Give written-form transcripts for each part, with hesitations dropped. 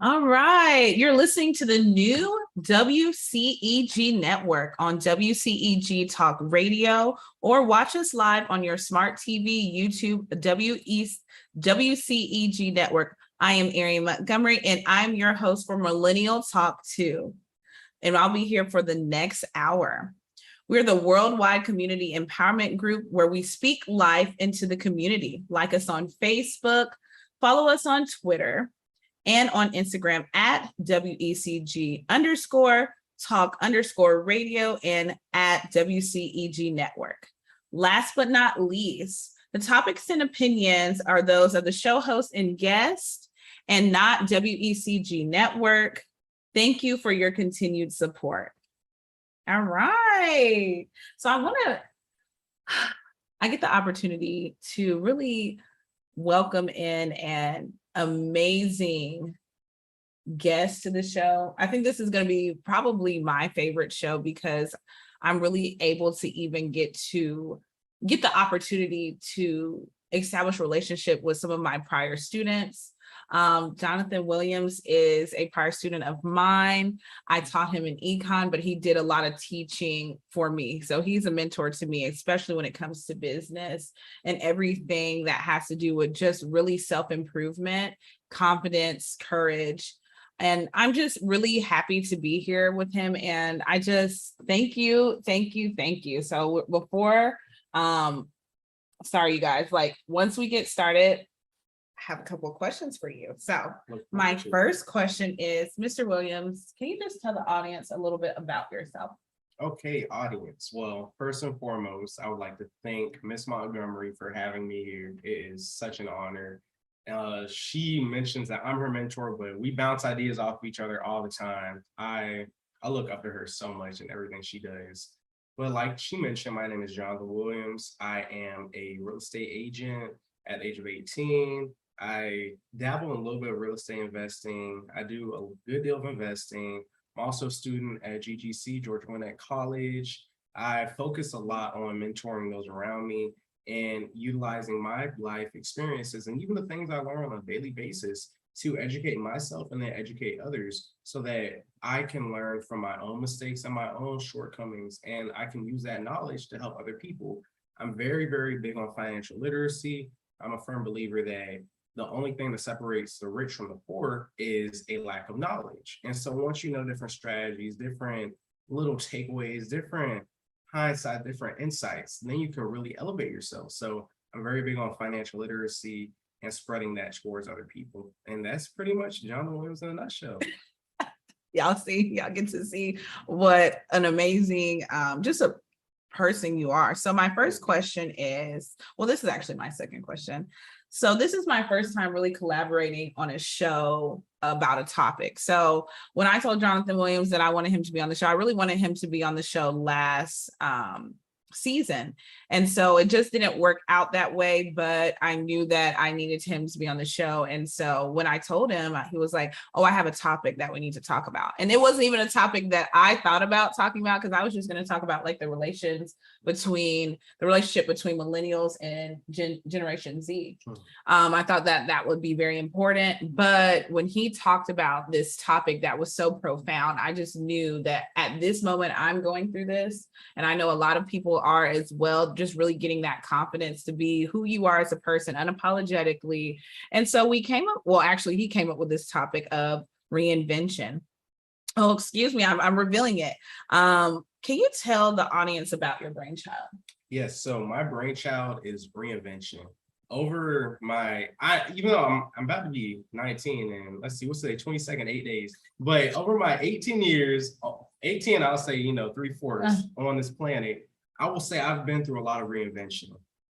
All right. You're listening to the new WCEG Network on WCEG Talk Radio, or watch us live on your smart TV, YouTube, WCEG Network. I am Aireane Montgomery, and I'm your host for Millennial Talk II, and I'll be here for the next hour. We're the worldwide community empowerment group where we speak life into the community. Like us on Facebook, follow us on Twitter, and on Instagram at WECG _ talk _ radio and at WCEG Network. Last but not least, the topics and opinions are those of the show host and guest and not WECG Network. Thank you for your continued support. All right. So I get the opportunity to really welcome in an amazing guest to the show. I think this is going to be probably my favorite show because I'm really able to even get the opportunity to establish a relationship with some of my prior students. Jonathan Williams is a prior student of mine. I taught him in econ, but he did a lot of teaching for me. So he's a mentor to me, especially when it comes to business and everything that has to do with just really self-improvement, confidence, courage. And I'm just really happy to be here with him. And I just thank you. So before, sorry, you guys, like once we get started, I have a couple of questions for you. So my first question is, Mr. Williams, can you just tell the audience a little bit about yourself? Okay, audience. Well, first and foremost, I would like to thank Miss Montgomery for having me here. It is such an honor. She mentions that I'm her mentor, but we bounce ideas off each other all the time. I look up to her so much and everything she does. But like she mentioned, my name is Jonathan Williams. I am a real estate agent at the age of 18. I dabble in a little bit of real estate investing. I do a good deal of investing. I'm also a student at GGC, Georgia Gwinnett College. I focus a lot on mentoring those around me and utilizing my life experiences and even the things I learn on a daily basis to educate myself and then educate others so that I can learn from my own mistakes and my own shortcomings, and I can use that knowledge to help other people. I'm very, very big on financial literacy. I'm a firm believer that the only thing that separates the rich from the poor is a lack of knowledge. And so once you know different strategies, different little takeaways, different hindsight, different insights, then you can really elevate yourself. So I'm very big on financial literacy and spreading that towards other people. And that's pretty much John Williams in a nutshell. Y'all get to see what an amazing, just a person you are. So my first question is, well, this is actually my second question. So this is my first time really collaborating on a show about a topic. So when I told Jonathan Williams that I wanted him to be on the show, I really wanted him to be on the show last season. And so it just didn't work out that way, but I knew that I needed him to be on the show. And so when I told him, he was like, oh, I have a topic that we need to talk about. And it wasn't even a topic that I thought about talking about, because I was just going to talk about like the relationship between millennials and Generation Z. I thought that would be very important. But when he talked about this topic that was so profound, I just knew that at this moment I'm going through this. And I know a lot of people are as well, just really getting that confidence to be who you are as a person unapologetically. And so he came up with this topic of reinvention. Oh, excuse me, I'm revealing it. Can you tell the audience about your brainchild? Yes, so my brainchild is ReInvention. Even though I'm about to be 19 and let's see, what's today, 22nd, 8 days. But over my 18 years, 18, I'll say, 3/4 on this planet, I will say I've been through a lot of reinvention.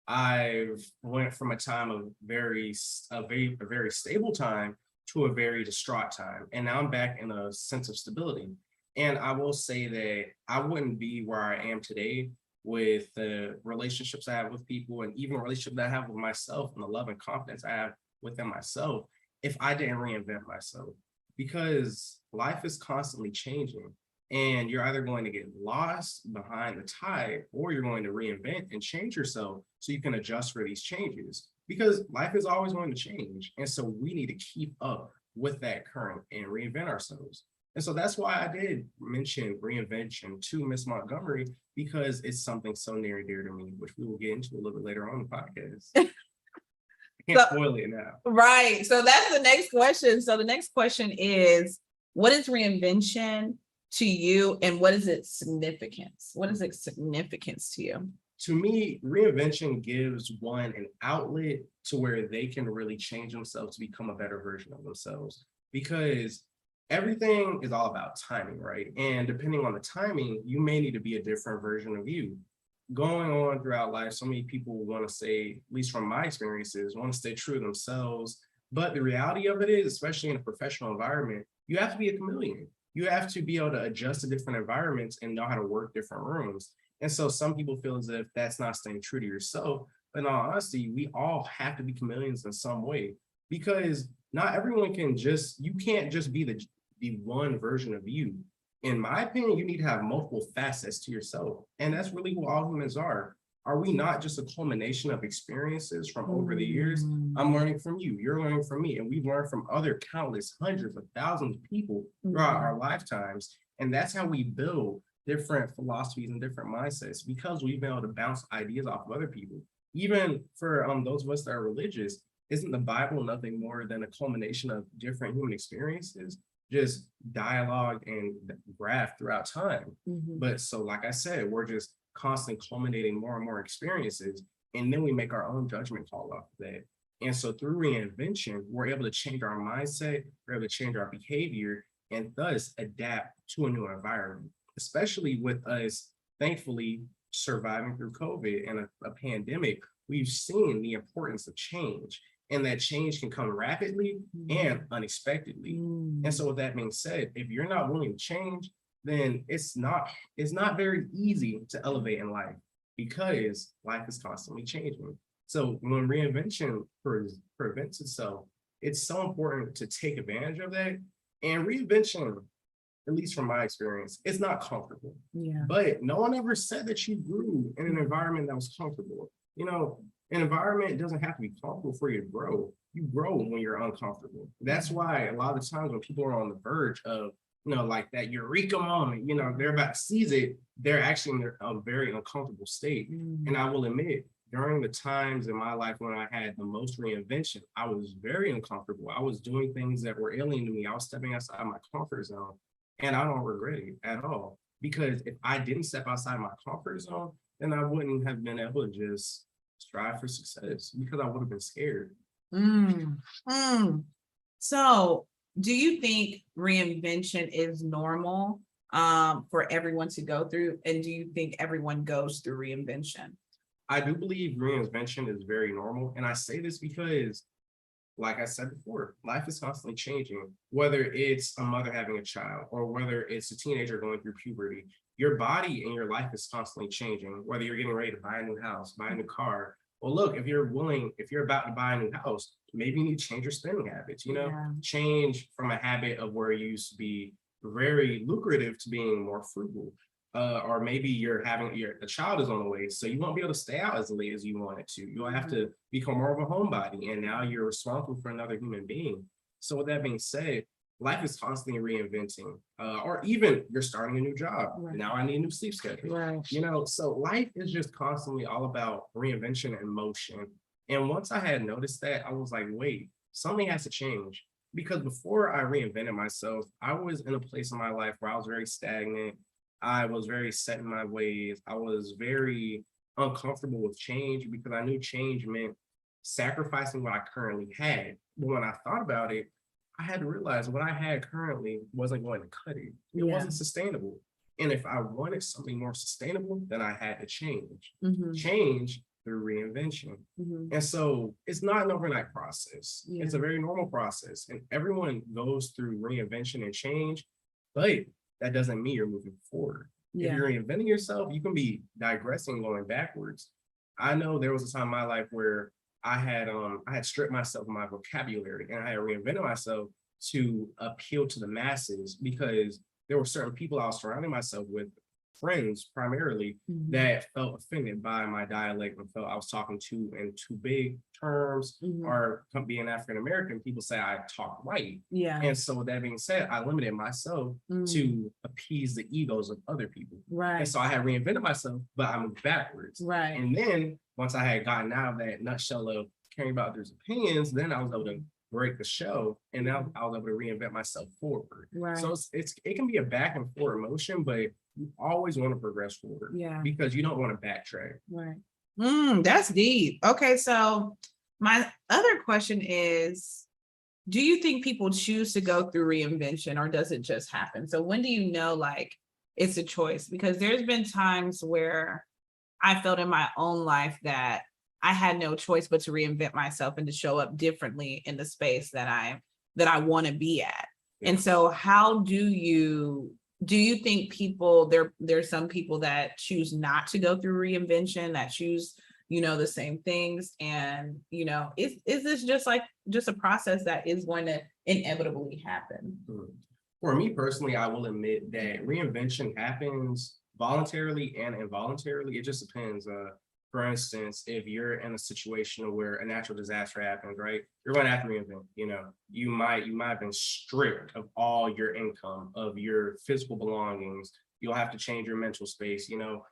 I've went from a time of a very stable time to a very distraught time. And now I'm back in a sense of stability. And I will say that I wouldn't be where I am today with the relationships I have with people and even the relationship that I have with myself and the love and confidence I have within myself if I didn't reinvent myself. Because life is constantly changing. And you're either going to get lost behind the tide or you're going to reinvent and change yourself so you can adjust for these changes, because life is always going to change. And so we need to keep up with that current and reinvent ourselves. And so that's why I did mention reinvention to Miss Montgomery, because it's something so near and dear to me, which we will get into a little bit later on in the podcast. I can't spoil it now. Right. So that's the next question. So the next question is, what is reinvention to you, and what is its significance? What is its significance to you? To me, reinvention gives one an outlet to where they can really change themselves to become a better version of themselves. Because everything is all about timing, right? And depending on the timing, you may need to be a different version of you. Going on throughout life, so many people want to say, at least from my experiences, want to stay true to themselves. But the reality of it is, especially in a professional environment, you have to be a chameleon. You have to be able to adjust to different environments and know how to work different rooms. And so some people feel as if that's not staying true to yourself. But in all honesty, we all have to be chameleons in some way, because not everyone can just, you can't just be the one version of you. In my opinion, you need to have multiple facets to yourself. And that's really who all humans are. Are we not just a culmination of experiences from over the years? I'm learning from you, you're learning from me, and we've learned from other countless hundreds of thousands of people throughout our lifetimes. And that's how we build different philosophies and different mindsets, because we've been able to bounce ideas off of other people. Even for those of us that are religious, isn't the Bible nothing more than a culmination of different human experiences, just dialogue and graph throughout time? But so, like I said, we're just constantly culminating more and more experiences, and then we make our own judgment call off of that. And so through reinvention, we're able to change our mindset, we're able to change our behavior, and thus adapt to a new environment, especially with us, thankfully, surviving through COVID and a pandemic. We've seen the importance of change, and that change can come rapidly and unexpectedly. And so with that being said, if you're not willing to change, then it's not very easy to elevate in life, because life is constantly changing. So when reinvention prevents itself, it's so important to take advantage of that. And reinvention, at least from my experience, it's not comfortable. But no one ever said that you grew in an environment that was comfortable. You know, an environment doesn't have to be comfortable for you to grow. You grow when you're uncomfortable. That's why a lot of the times when people are on the verge of, like that eureka moment, they're about to seize it, they're actually in a very uncomfortable state. And I will admit, during the times in my life when I had the most reinvention, I was very uncomfortable. I was doing things that were alien to me. I was stepping outside my comfort zone, and I don't regret it at all. Because if I didn't step outside my comfort zone, then I wouldn't have been able to just strive for success, because I would have been scared. So do you think reinvention is normal for everyone to go through? And do you think everyone goes through reinvention? I do believe reinvention is very normal. And I say this because, like I said before, life is constantly changing. Whether it's a mother having a child, or whether it's a teenager going through puberty, your body and your life is constantly changing. Whether you're getting ready to buy a new house, buy a new car. Well, look, if you're about to buy a new house, maybe you need to change your spending habits, change from a habit of where you used to be very lucrative to being more frugal. Or maybe a child is on the way, so you won't be able to stay out as late as you wanted to. You'll have to become more of a homebody, and now you're responsible for another human being. So with that being said, life is constantly reinventing, or even you're starting a new job. Now I need a new sleep schedule. So life is just constantly all about reinvention and motion. And once I had noticed that, I was like, wait, something has to change. Because before I reinvented myself, I was in a place in my life where I was very stagnant. I was very set in my ways. I was very uncomfortable with change, because I knew change meant sacrificing what I currently had. But when I thought about it, I had to realize what I had currently wasn't going to cut it. It wasn't sustainable. And if I wanted something more sustainable, then I had to change. Change through reinvention. And so it's not an overnight process. It's a very normal process. And everyone goes through reinvention and change, but that doesn't mean you're moving forward. If you're reinventing yourself, you can be digressing, going backwards. I know there was a time in my life where I had stripped myself of my vocabulary, and I had reinvented myself to appeal to the masses, because there were certain people I was surrounding myself with friends primarily that felt offended by my dialect and felt I was talking too in too big terms, or being African American, people say I talk white. Yeah. And so with that being said, I limited myself to appease the egos of other people. Right. And so I had reinvented myself, but I moved backwards. Right. And then once I had gotten out of that nutshell of caring about others' opinions, then I was able to break the show, and now I was able to reinvent myself forward. Right. So it can be a back and forth emotion, but you always want to progress forward. Yeah. Because you don't want to backtrack. Right. That's deep. Okay, so my other question is, do you think people choose to go through reinvention, or does it just happen? So when do you know like it's a choice? Because there's been times where I felt in my own life that I had no choice but to reinvent myself and to show up differently in the space that I want to be at. Yeah. And so how do you think people, there's some people that choose not to go through reinvention, that choose, the same things, and, is this just a process that is going to inevitably happen? For me personally, I will admit that reinvention happens voluntarily and involuntarily. It just depends. For instance, if you're in a situation where a natural disaster happens, right, you're going to have to reinvent. You might have been stripped of all your income, of your physical belongings. You'll have to change your mental space. You'll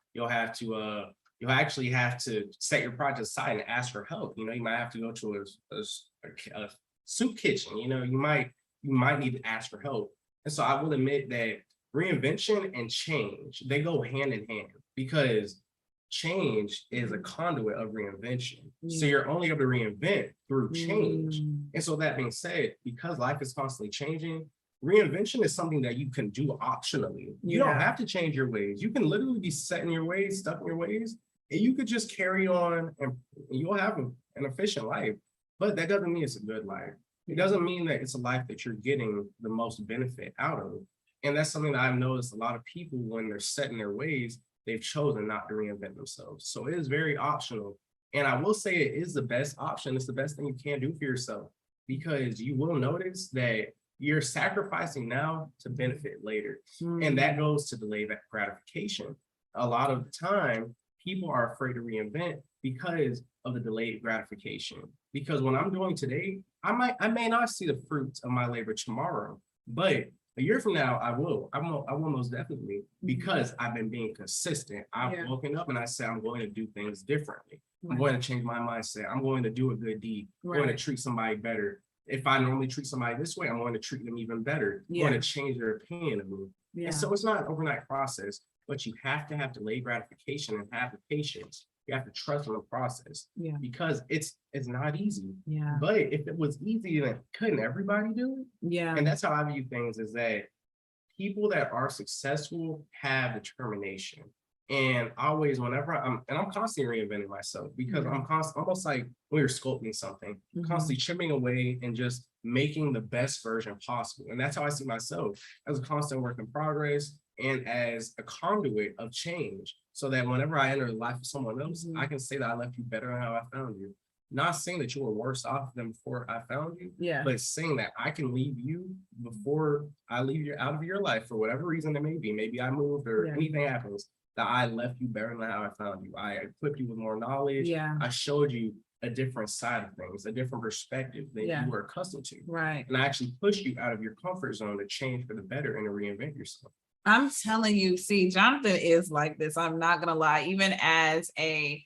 actually have to set your project aside and ask for help. You might have to go to a soup kitchen. You might need to ask for help. And so I will admit that reinvention and change, they go hand in hand, because change is a conduit of reinvention. So you're only able to reinvent through change. And so that being said, because life is constantly changing, reinvention is something that you can do optionally. You don't have to change your ways. You can literally be set in your ways, stuck in your ways, and you could just carry on and you'll have an efficient life. But that doesn't mean it's a good life. It doesn't mean that it's a life that you're getting the most benefit out of. And that's something that I've noticed a lot of people, when they're set in their ways, they've chosen not to reinvent themselves. So it is very optional. And I will say it is the best option. It's the best thing you can do for yourself, because you will notice that you're sacrificing now to benefit later. And that goes to delayed gratification. A lot of the time, people are afraid to reinvent because of the delayed gratification. Because what I'm doing today, I may not see the fruits of my labor tomorrow, but a year from now, I will most definitely, because I've been being consistent. I've woken up and I said, I'm going to do things differently. I'm going to change my mindset. I'm going to do a good deed. I'm going to treat somebody better. If I normally treat somebody this way, I'm going to treat them even better. I'm going to change their opinion of me. And so it's not an overnight process, but you have to have delayed gratification and have the patience. You have to trust in the process, because it's not easy. But if it was easy, then couldn't everybody do it? And that's how I view things, is that people that are successful have determination. And always, whenever I'm constantly reinventing myself, because I'm almost like when you're sculpting something, constantly chipping away and just making the best version possible. And that's how I see myself, as a constant work in progress and as a conduit of change, so that whenever I enter the life of someone else, I can say that I left you better than how I found you. Not saying that you were worse off than before I found you, but saying that I can leave you before I leave you out of your life for whatever reason it may be. Maybe I moved or anything happens, that I left you better than how I found you. I equipped you with more knowledge. I showed you a different side of things, a different perspective than you were accustomed to. And I actually pushed you out of your comfort zone to change for the better and to reinvent yourself. I'm telling you, see, Jonathan is like this. I'm not gonna lie. Even as I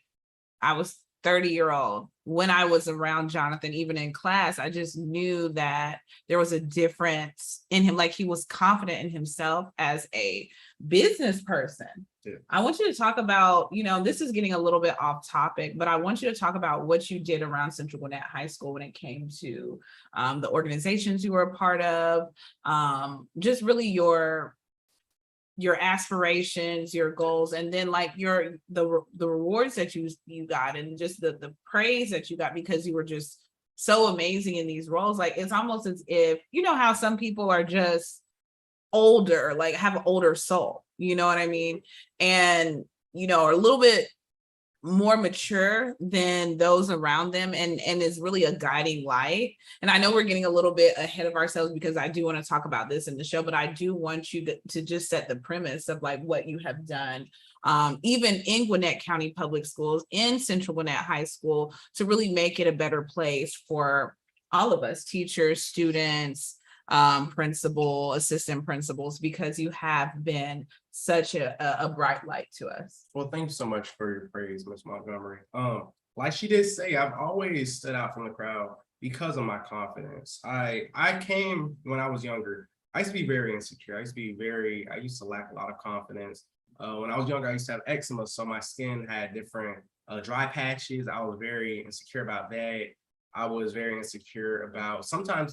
was 30-year-old, when I was around Jonathan, even in class, I just knew that there was a difference in him. Like, he was confident in himself as a business person. I want you to talk about, this is getting a little bit off topic, but I want you to talk about what you did around Central Gwinnett High School when it came to the organizations you were a part of, just really your aspirations, your goals, and then like the rewards that you got, and just the praise that you got, because you were just so amazing in these roles. Like, it's almost as if, how some people are just older, like have an older soul, you know what I mean? And, are a little bit more mature than those around them and is really a guiding light. And I know we're getting a little bit ahead of ourselves because I do want to talk about this in the show, but I do want you to just set the premise of like what you have done, even in Gwinnett County Public Schools, in Central Gwinnett High School, to really make it a better place for all of us, teachers, students, principal, assistant principals, because you have been such a bright light to us. Well, thank you so much for your praise, Ms. Montgomery. Like she did say, I've always stood out from the crowd because of my confidence. I came when I was younger. I used to be very insecure. I used to lack a lot of confidence. When I was younger, I used to have eczema, so my skin had different dry patches. I was very insecure about that. I was very insecure about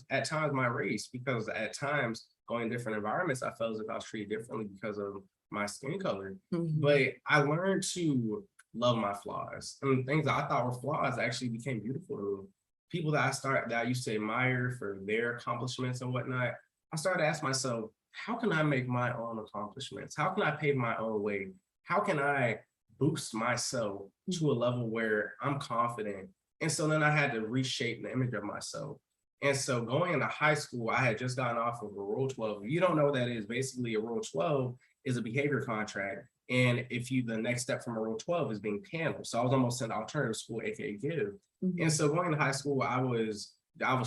at times my race, because at times going in different environments, I felt as if I was treated differently because of my skin color. But I learned to love my flaws, and things that I thought were flaws actually became beautiful to me. People that I used to admire for their accomplishments and whatnot, I started to ask myself, how can I make my own accomplishments? How can I pave my own way? How can I boost myself to a level where I'm confident? And so then I had to reshape the image of myself. And so going into high school, I had just gotten off of a Rule 12. If you don't know what that is, basically a Rule 12 is a behavior contract. And the next step from a Rule 12 is being paneled. So I was almost in alternative school, aka give. And so going to high school, I was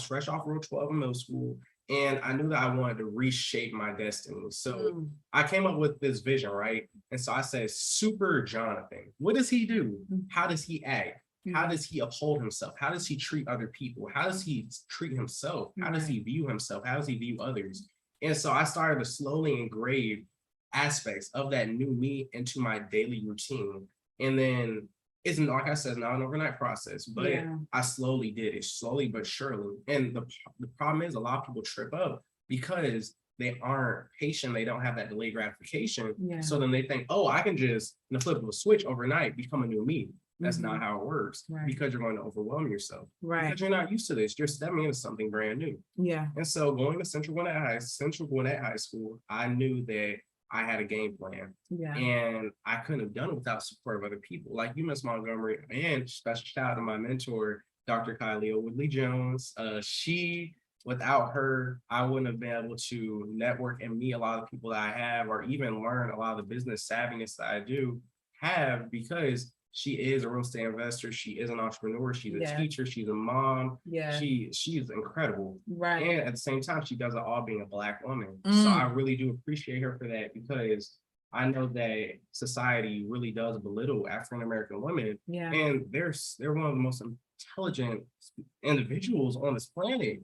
fresh off Rule 12 in middle school. And I knew that I wanted to reshape my destiny. So I came up with this vision, right? And so I said, Super Jonathan, what does he do? How does he act? How does he uphold himself? How does he treat other people? How does he treat himself? How does he view himself? How does he view others? And so I started to slowly engrave aspects of that new me into my daily routine. And then it's not, like I said, it's not an overnight process, but I slowly did it, slowly but surely. And the problem is a lot of people trip up because they aren't patient. They don't have that delayed gratification. So then they think, oh, I can just, in the flip of a switch overnight, become a new me. That's not how it works, because you're going to overwhelm yourself. Because you're not used to this. You're stepping into something brand new. And so going to Central Gwinnett High School, I knew that I had a game plan. And I couldn't have done it without support of other people like you, Ms. Montgomery, and special shout out to my mentor, Dr. Kylie Woodley Jones. Without her, I wouldn't have been able to network and meet a lot of people that I have, or even learn a lot of the business savviness that I do have, because she is a real estate investor. She is an entrepreneur. She's a teacher. She's a mom. She is incredible. And at the same time, she does it all being a Black woman. So I really do appreciate her for that, because I know that society really does belittle African American women. And they're one of the most intelligent individuals on this planet.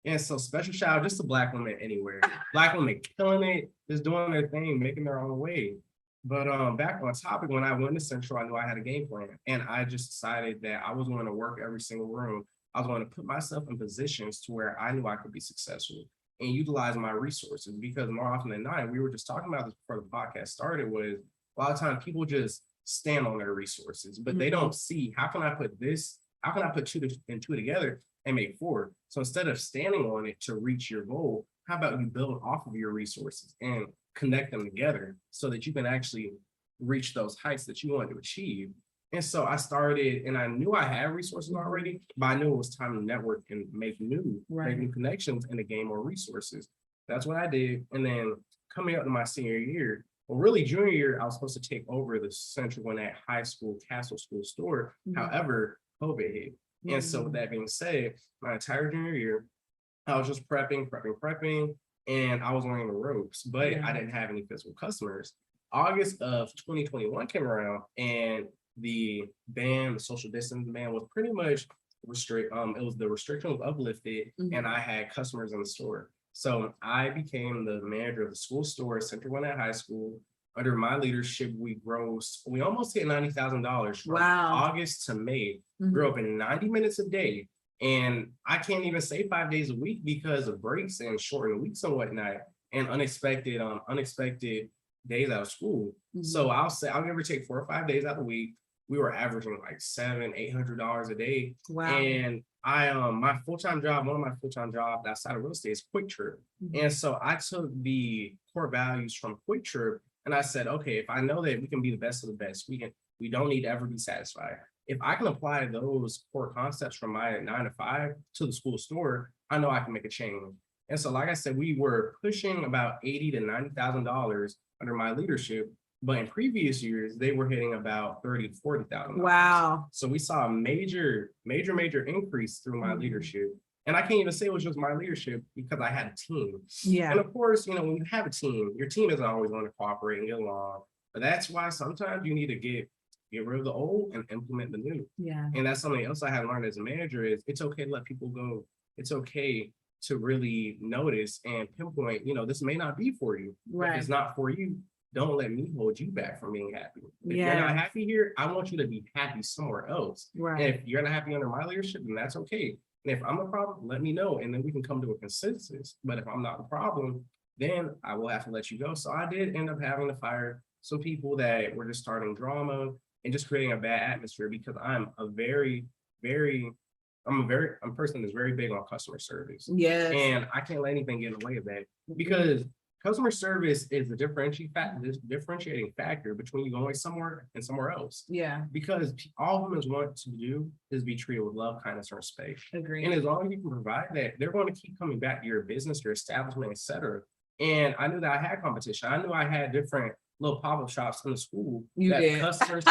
And so special shout out just to Black women anywhere. Black women killing it, just doing their thing, making their own way. But back on topic, when I went to Central, I knew I had a game plan, and I just decided that I was going to work every single room. I was going to put myself in positions to where I knew I could be successful and utilize my resources, because more often than not, we were just talking about this before the podcast started, was a lot of times people just stand on their resources, but they don't see, how can I put two and two together and make four? So instead of standing on it to reach your goal, how about you build off of your resources and connect them together so that you can actually reach those heights that you want to achieve? And so I started, and I knew I had resources already, but I knew it was time to network and make new connections and to gain more resources. That's what I did. And then coming up to my senior year, well, really junior year, I was supposed to take over the Central Gwinnett High School Castle School store. However, COVID hit. And so with that being said, my entire junior year, I was just prepping, and I was learning the ropes, but I didn't have any physical customers. August of 2021 came around, and the social distancing ban was pretty much the restriction was uplifted, and I had customers in the store. So I became the manager of the school store at Central Gwinnett High School. Under my leadership, we almost hit $90,000 from August to May. Grew up in 90 minutes a day. And I can't even say 5 days a week because of breaks and shortened weeks and whatnot, and unexpected days out of school. So I'll give or take 4 or 5 days out of the week. We were averaging like $700-800 a day. And I one of my full-time jobs outside of real estate is Quick Trip. And so I took the core values from Quick Trip, and I said, okay, if I know that we can be the best of the best, we We don't need to ever be satisfied. If I can apply those core concepts from my 9 to 5 to the school store, I know I can make a change. And so, like I said, we were pushing about $80,000 to $90,000 under my leadership, but in previous years they were hitting about $30,000 to $40,000. Wow. So we saw a major increase through my leadership. And I can't even say it was just my leadership because I had a team. Yeah. And of course, when you have a team, your team isn't always going to cooperate and get along. But that's why sometimes you need to get rid of the old and implement the new. Yeah. And that's something else I had learned as a manager is it's okay to let people go. It's okay to really notice and pinpoint, this may not be for you. Right. If it's not for you, don't let me hold you back from being happy. If you're not happy here, I want you to be happy somewhere else. Right. And if you're not happy under my leadership, then that's okay. And if I'm a problem, let me know, and then we can come to a consensus. But if I'm not a problem, then I will have to let you go. So I did end up having to fire some people that were just starting drama and just creating a bad atmosphere because I'm a person that's very big on customer service. Yes. And I can't let anything get in the way of that because customer service is the differentiating factor between you going somewhere and somewhere else. Yeah. Because all humans want to do is be treated with love, kindness, and respect. Agree. And as long as you can provide that, they're going to keep coming back to your business, your establishment, etc. And I knew that I had competition. I knew I had different little pop-up shops in the school customers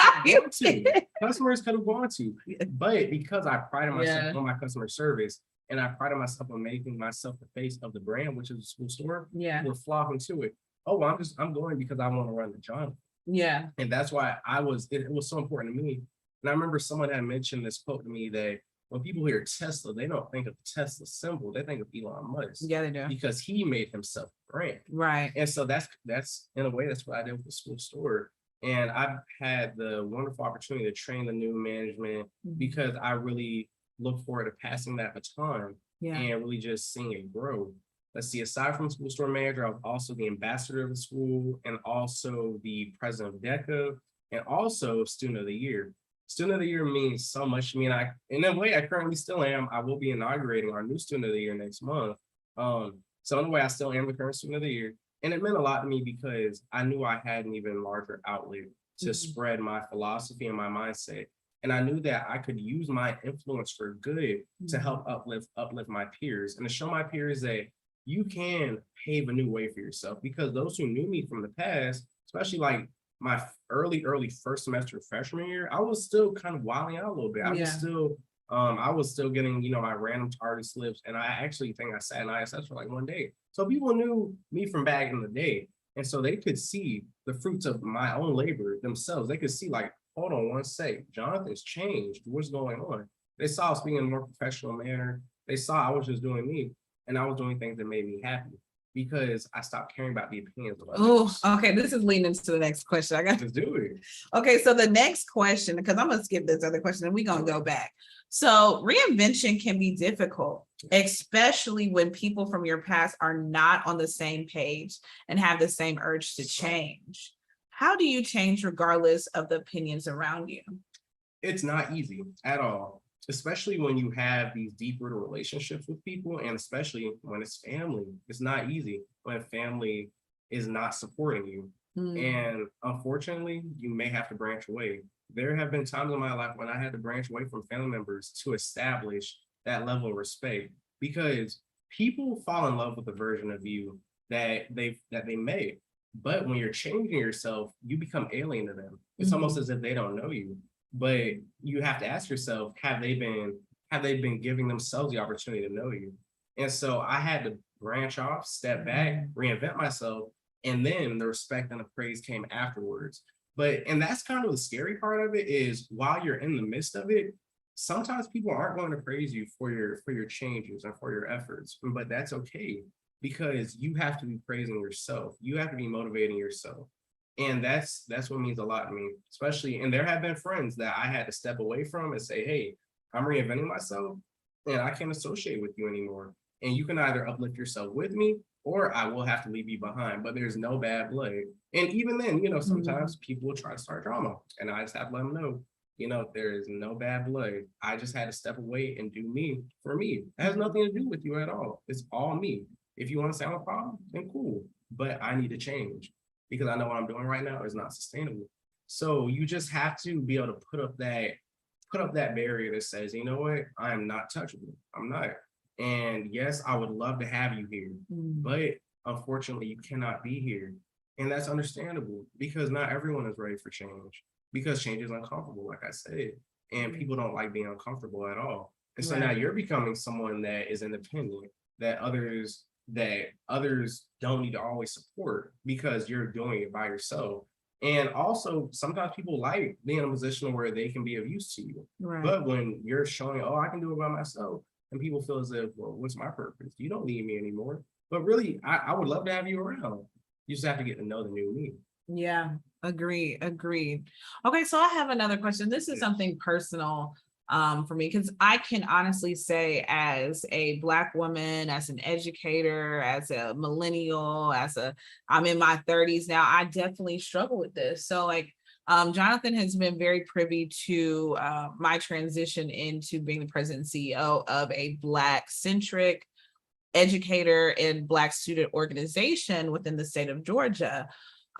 could have gone to. But because I prided myself on my customer service and I prided myself on making myself the face of the brand, which is the school store, we're flocking to it. Oh, I'm going because I want to run the job. Yeah. And that's why it was so important to me. And I remember someone had mentioned this quote to me that when people hear Tesla, they don't think of the Tesla symbol. They think of Elon Musk. Yeah, they do. Because he made himself a brand. Right. And so that's in a way, that's what I did with the school store. And I've had the wonderful opportunity to train the new management because I really look forward to passing that baton and really just seeing it grow. Let's see, aside from school store manager, I was also the ambassador of the school and also the president of DECA and also student of the year. Student of the year means so much to me. And in a way, I currently still am. I will be inaugurating our new student of the year next month. So in a way, I still am the current student of the year. And it meant a lot to me because I knew I had an even larger outlet to spread my philosophy and my mindset. And I knew that I could use my influence for good to help uplift my peers and to show my peers that you can pave a new way for yourself. Because those who knew me from the past, especially like my early first semester freshman year, I was still kind of wilding out a little bit. I was still getting, my random target slips. And I actually think I sat in ISS for like one day. So people knew me from back in the day. And so they could see the fruits of my own labor themselves. They could see like, hold on one sec, Jonathan's changed. What's going on? They saw us being in a more professional manner. They saw I was just doing me and I was doing things that made me happy because I stopped caring about the opinions of others. Oh, okay. This is leading into the next question. I got to do it. Okay, so the next question, because I'm gonna skip this other question and we're gonna go back. So reinvention can be difficult, especially when people from your past are not on the same page and have the same urge to change. How do you change regardless of the opinions around you? It's not easy at all, especially when you have these deep-rooted relationships with people, and especially when it's family. It's not easy when family is not supporting you. And unfortunately, you may have to branch away. There have been times in my life when I had to branch away from family members to establish that level of respect, because people fall in love with the version of you that they made. But when you're changing yourself, you become alien to them. It's almost as if they don't know you. But you have to ask yourself, have they been giving themselves the opportunity to know you? And so I had to branch off, step back, reinvent myself, and then the respect and the praise came afterwards. And that's kind of the scary part of it, is while you're in the midst of it, sometimes people aren't going to praise you for your changes and for your efforts, but that's okay, because you have to be praising yourself. You have to be motivating yourself. And that's what means a lot to me, especially, and there have been friends that I had to step away from and say, hey, I'm reinventing myself and I can't associate with you anymore. And you can either uplift yourself with me or I will have to leave you behind, but there's no bad blood. And even then, sometimes people will try to start drama and I just have to let them know, there is no bad blood. I just had to step away and do me for me. It has nothing to do with you at all. It's all me. If you want to say I'm a problem, then cool, but I need to change, because I know what I'm doing right now is not sustainable. So you just have to be able to put up that barrier that says, you know what, I am not touchable. I'm not. And yes, I would love to have you here, but unfortunately, you cannot be here. And that's understandable because not everyone is ready for change because change is uncomfortable, like I said, and people don't like being uncomfortable at all. And so now you're becoming someone that is independent, that others don't need to always support because you're doing it by yourself. And also, sometimes people like being in a position where they can be of use to you. Right. But when you're showing, oh, I can do it by myself, and people feel as if, well, what's my purpose? You don't need me anymore. But really, I would love to have you around. You just have to get to know the new me. Yeah, agreed. Okay, so I have another question. This is something personal for me, because I can honestly say, as a Black woman, as an educator, as a millennial, I'm in my 30s now, I definitely struggle with this. So like, Jonathan has been very privy to my transition into being the president and CEO of a Black centric educator and Black student organization within the state of Georgia.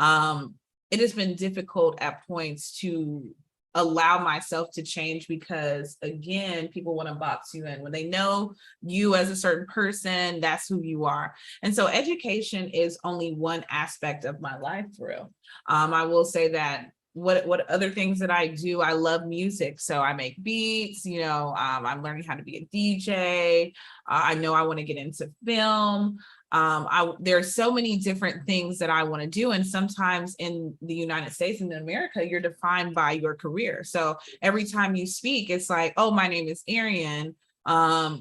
It has been difficult at points to allow myself to change because, again, people want to box you in. When they know you as a certain person, that's who you are. And so education is only one aspect of my life through. I will say that what other things that I do, I love music. So I make beats, I'm learning how to be a DJ. I know I want to get into film. There are so many different things that I want to do. And sometimes in the United States and in America, you're defined by your career. So every time you speak, it's like, oh, my name is Aireane.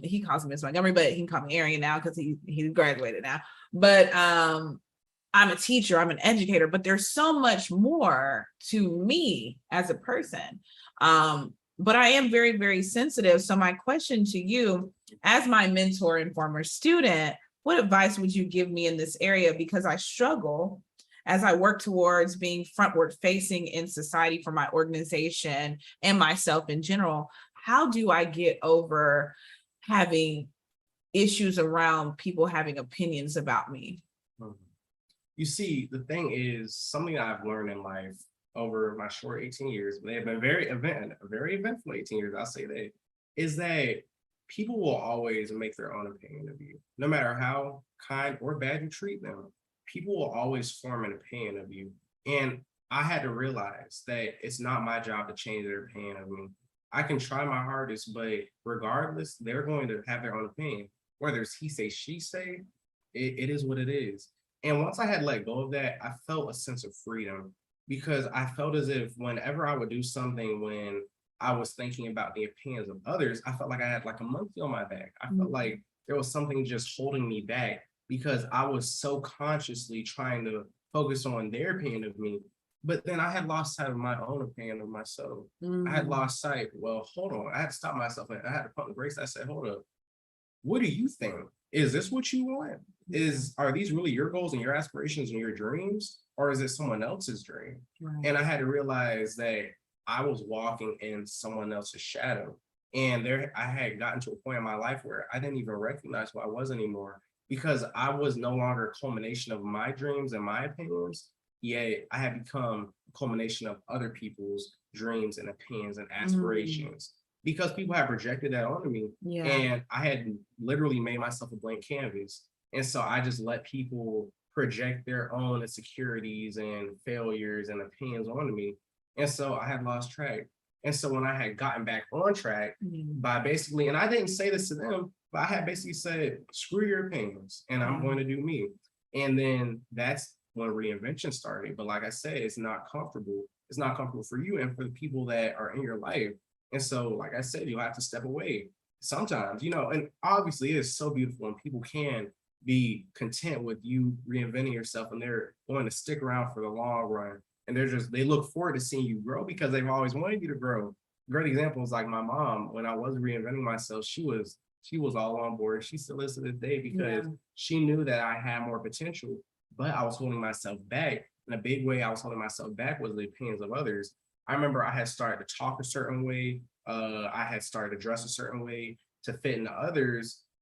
He calls me Miss Montgomery, but he can call me Aireane now because he graduated now. But I'm a teacher, I'm an educator, but there's so much more to me as a person. But I am very, very sensitive. So my question to you, as my mentor and former student, what advice would you give me in this area? Because I struggle as I work towards being frontward facing in society for my organization and myself in general. How do I get over having issues around people having opinions about me? You see, the thing is, something I've learned in life over my short 18 years, they have been very eventful 18 years, I'll say that, is that people will always make their own opinion of you. No matter how kind or bad you treat them, people will always form an opinion of you. And I had to realize that it's not my job to change their opinion of me. I can try my hardest, but regardless, they're going to have their own opinion. Whether it's he say, she say, it is what it is. And once I had let go of that, I felt a sense of freedom because I felt as if whenever I would do something when I was thinking about the opinions of others, I felt like I had like a monkey on my back. I felt like there was something just holding me back because I was so consciously trying to focus on their opinion of me. But then I had lost sight of my own opinion of myself. I had lost sight. Well, hold on. I had to stop myself. I had to pump the brakes. I said, hold up. What do you think? Is this what you want? Are these really your goals and your aspirations and your dreams? Or is it someone else's dream? Right. And I had to realize that I was walking in someone else's shadow. And I had gotten to a point in my life where I didn't even recognize who I was anymore because I was no longer a culmination of my dreams and my opinions. Yet I had become a culmination of other people's dreams and opinions and aspirations because people had projected that onto me. Yeah. And I had literally made myself a blank canvas. And so I just let people project their own insecurities and failures and opinions onto me. And so I had lost track. And so when I had gotten back on track by basically, and I didn't say this to them, but I had basically said, screw your opinions and I'm going to do me. And then that's when ReInvention started. But like I said, it's not comfortable. It's not comfortable for you and for the people that are in your life. And so, like I said, you'll have to step away sometimes, and obviously it is so beautiful when people can be content with you reinventing yourself and they're going to stick around for the long run. And they look forward to seeing you grow because they've always wanted you to grow. Great examples like my mom, when I was reinventing myself, she was all on board. She still is to this day because she knew that I had more potential, but I was holding myself back. In a big way, I was holding myself back was the opinions of others. I remember I had started to talk a certain way. I had started to dress a certain way to fit into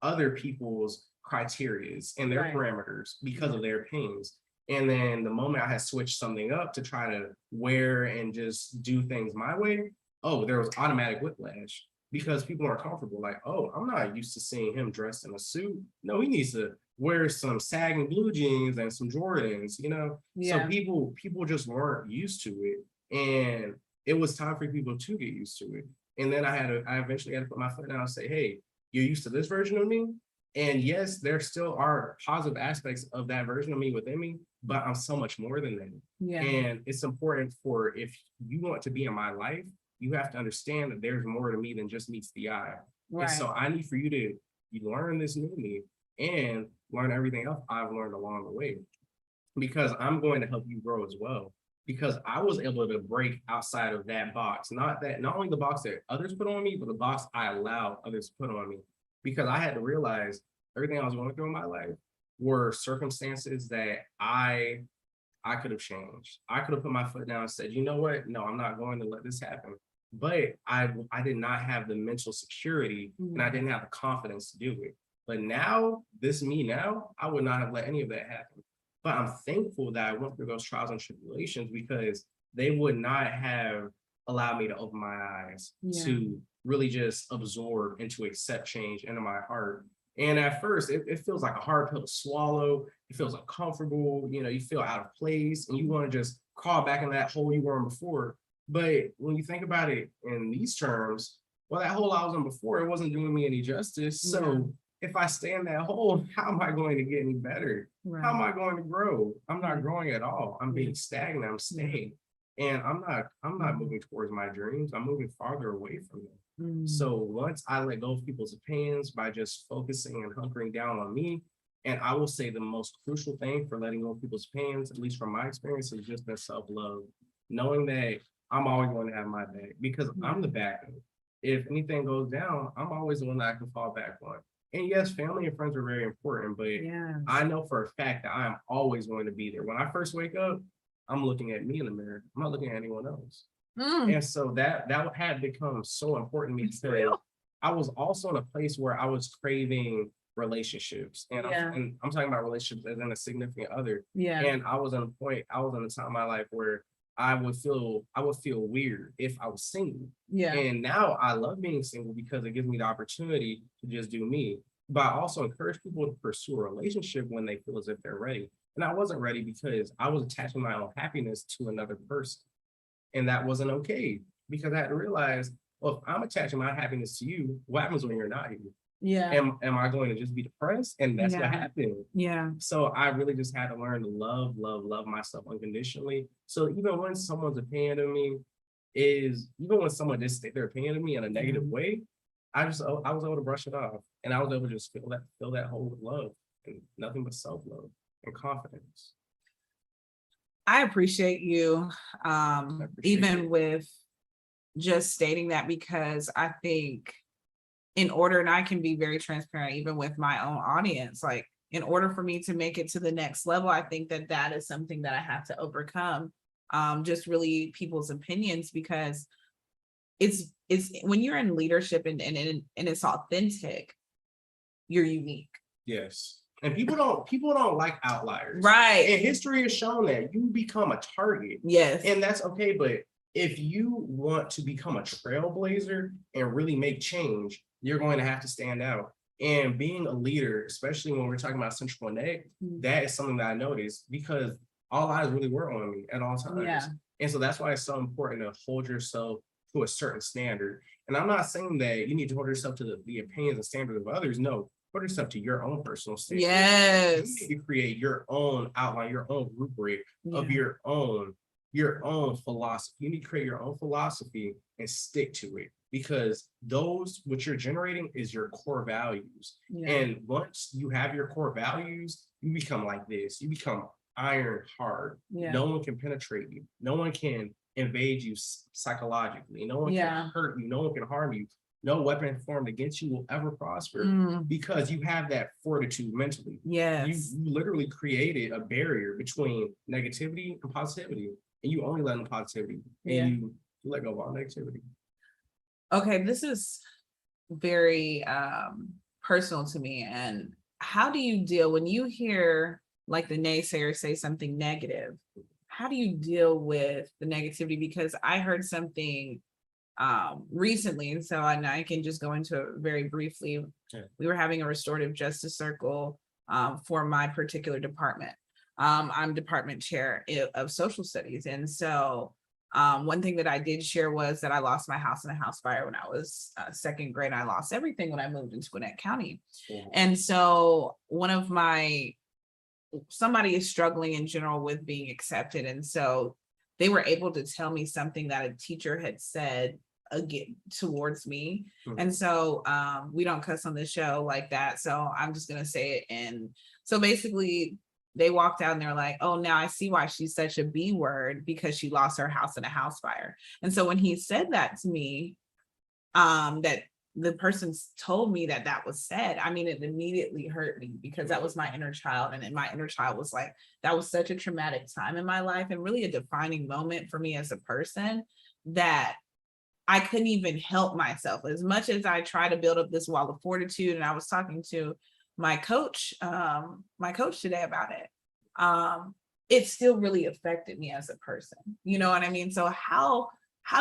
other people's criterias and their parameters because of their opinions. And then the moment I had switched something up to try to wear and just do things my way, oh, there was automatic whiplash because people aren't comfortable. Like, oh, I'm not used to seeing him dressed in a suit. No, he needs to wear some sagging blue jeans and some Jordans, you know? So Yeah. people just weren't used to it. And it was time for people to get used to it. And then I eventually had to put my foot down and say, hey, you're used to this version of me. And yes, there still are positive aspects of that version of me within me, but I'm so much more than that. Yeah. And it's important for, if you want to be in my life, you have to understand that there's more to me than just meets the eye. And Right. so I need for you to learn this new me and learn everything else I've learned along the way, because I'm going to help you grow as well. Because I was able to break outside of that box, not only the box that others put on me, but the box I allowed others to put on me. Because I had to realize everything I was going through in my life were circumstances that I could have changed. I could have put my foot down and said, you know what? No, I'm not going to let this happen. But I did not have the mental security and I didn't have the confidence to do it. But now, this me now, I would not have let any of that happen. But I'm thankful that I went through those trials and tribulations, because they would not have allowed me to open my eyes to really just absorb and to accept change into my heart. And at first, it feels like a hard pill to swallow. It feels uncomfortable. You know, you feel out of place and you want to just crawl back in that hole you were in before. But when you think about it in these terms, well, that hole I was in before, it wasn't doing me any justice. So if I stay in that hole, how am I going to get any better? How am I going to grow? I'm not growing at all. I'm being stagnant. I'm staying. And I'm not moving towards my dreams. I'm moving farther away from them. So once I let go of people's opinions by just focusing and hunkering down on me, and I will say the most crucial thing for letting go of people's opinions, at least from my experience, is just that self-love. Knowing that I'm always going to have my back, because I'm the backup. If anything goes down, I'm always the one that I can fall back on. And yes, family and friends are very important, but I know for a fact that I am always going to be there. When I first wake up, I'm looking at me in the mirror. I'm not looking at anyone else. And so that had become so important to me, because I was also in a place where I was craving relationships. And I'm talking about relationships as in a significant other. And I was in a time in my life where I would feel weird if I was single. And now I love being single because it gives me the opportunity to just do me. But I also encourage people to pursue a relationship when they feel as if they're ready. And I wasn't ready because I was attaching my own happiness to another person. And that wasn't okay, because I had to realize, well, if I'm attaching my happiness to you, what happens when you're not here? Am I going to just be depressed? And that's what happened. So I really just had to learn to love myself unconditionally. So even when someone's opinion of me even when someone just state their opinion of me in a negative way, I was able to brush it off, and I was able to just fill that hole with love and nothing but self-love and confidence. I appreciate you, even with just stating that, because I think in order, and I can be very transparent even with my own audience, like in order for me to make it to the next level, I think that is something that I have to overcome, just really people's opinions, because it's when you're in leadership and it's authentic, you're unique. Yes. And people don't like outliers. Right. And history has shown that you become a target. Yes. And that's okay. But if you want to become a trailblazer and really make change, you're going to have to stand out. And being a leader, especially when we're talking about Central Connect, that is something that I noticed, because all eyes really were on me at all times. And so that's why it's so important to hold yourself to a certain standard. And I'm not saying that you need to hold yourself to the opinions and standards of others. No, put yourself to your own personal standard. You need to create your own outline, your own rubric of your own philosophy. You need to create your own philosophy and stick to it, because what you're generating is your core values. And once you have your core values, you become like this. You become iron hard. No one can penetrate you. No one can invade you psychologically. No one can hurt you. No one can harm you. No weapon formed against you will ever prosper, because you have that fortitude mentally. You literally created a barrier between negativity and positivity, and you only let in positivity, and you let go of all negativity. Okay, this is very personal to me. And how do you deal when you hear like the naysayers say something negative, how do you deal with the negativity? Because I heard something recently, and so I can just go into it very briefly. Yeah. We were having a restorative justice circle for my particular department. I'm department chair of social studies, and so one thing that I did share was that I lost my house in a house fire when I was second grade. I lost everything when I moved into Gwinnett County. And so somebody is struggling in general with being accepted. And so they were able to tell me something that a teacher had said again towards me. And so we don't cuss on this show like that. So I'm just going to say it. And so basically they walked out and they're like, oh, now I see why she's such a B word, because she lost her house in a house fire. And so when he said that to me, that the person told me that that was said, I mean, it immediately hurt me, because that was my inner child. And then my inner child was like, that was such a traumatic time in my life, and really a defining moment for me as a person, that I couldn't even help myself. As much as I try to build up this wall of fortitude, and I was talking to my coach today about it, it still really affected me as a person. You know what I mean? So how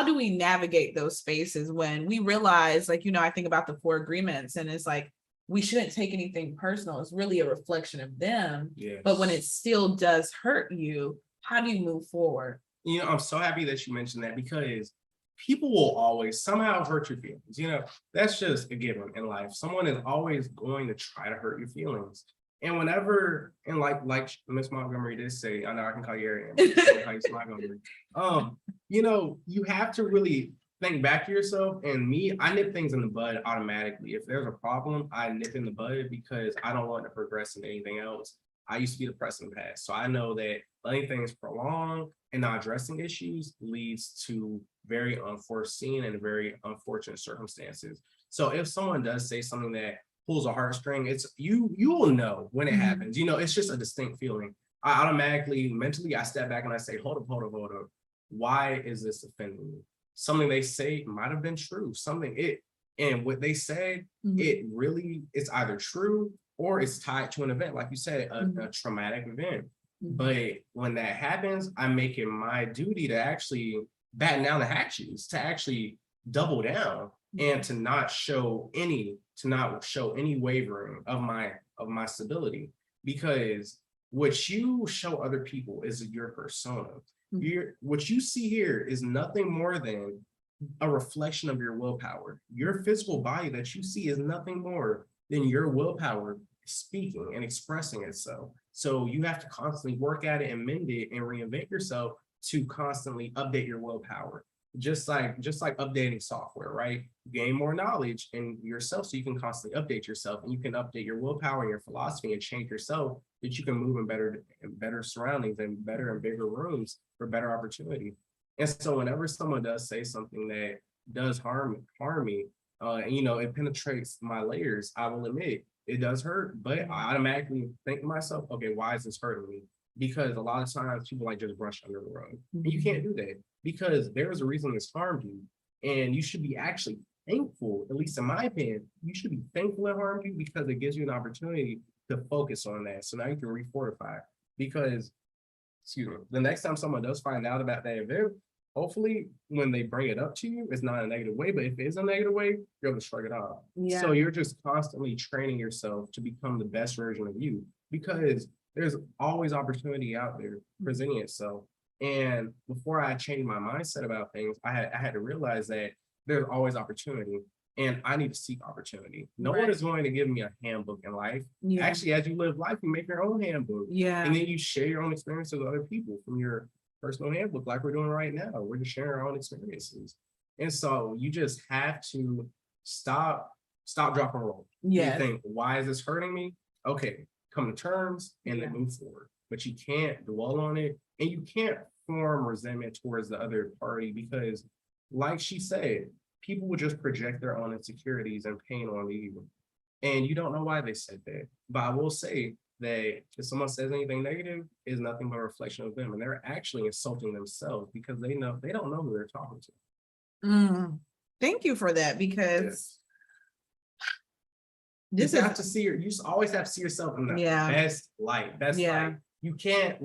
do we navigate those spaces when we realize, like, I think about the 4 agreements, and it's like, we shouldn't take anything personal. It's really a reflection of them. Yes. But when it still does hurt you, how do you move forward? I'm so happy that you mentioned that, because people will always somehow hurt your feelings. That's just a given in life. Someone is always going to try to hurt your feelings. And whenever, and like Miss Montgomery did say, I know I can call you Aireane, I can call you Montgomery. You have to really think back to yourself. And me, I nip things in the bud automatically. If there's a problem, I nip in the bud, because I don't want to progress into anything else. I used to be the pressing past. So I know that letting things prolong and not addressing issues leads to very unforeseen and very unfortunate circumstances. So if someone does say something that pulls a heartstring, it's you will know when it happens. It's just a distinct feeling. I automatically, mentally, I step back and I say, hold up. Why is this offending me? Something they say might have been true. And what they said, it's either true or it's tied to an event, like you said, a traumatic event. But when that happens, I make it my duty to actually batten down the hatches, to actually double down, and to not show any wavering of my stability. Because what you show other people is your persona. What you see here is nothing more than a reflection of your willpower. Your physical body that you see is nothing more than your willpower speaking and expressing itself. So you have to constantly work at it and mend it and reinvent yourself to constantly update your willpower. Just like updating software, right? You gain more knowledge in yourself, so you can constantly update yourself, and you can update your willpower and your philosophy and change yourself, that you can move in better surroundings and better and bigger rooms for better opportunity. And so whenever someone does say something that does harm me, and it penetrates my layers, I will admit it does hurt, but I automatically think to myself, okay, why is this hurting me? Because a lot of times people just brush under the rug. And you can't do that, because there's a reason this harmed you. And you should be actually thankful, at least in my opinion, you should be thankful it harmed you, because it gives you an opportunity to focus on that. So now you can refortify. Because, the next time someone does find out about that event, hopefully when they bring it up to you, it's not a negative way, but if it is a negative way, you're able to shrug it off. Yeah. So you're just constantly training yourself to become the best version of you, because there's always opportunity out there presenting itself. And before I changed my mindset about things, I had to realize that there's always opportunity, and I need to seek opportunity. No one is going to give me a handbook in life. Yeah. Actually, as you live life, you make your own handbook. Yeah. And then you share your own experiences with other people from your personal handbook, like we're doing right now. We're just sharing our own experiences. And so you just have to stop, drop, and roll. Yeah. You think, why is this hurting me? Okay, come to terms and then move forward. But you can't dwell on it, and you can't form resentment towards the other party, because, like she said, people will just project their own insecurities and pain on you. And you don't know why they said that. But I will say that if someone says anything negative, is nothing but a reflection of them, and they're actually insulting themselves, because they don't know who they're talking to. Thank you for that, because This You is have to see you always have to see yourself in the yeah, best light. Best yeah, light. You can't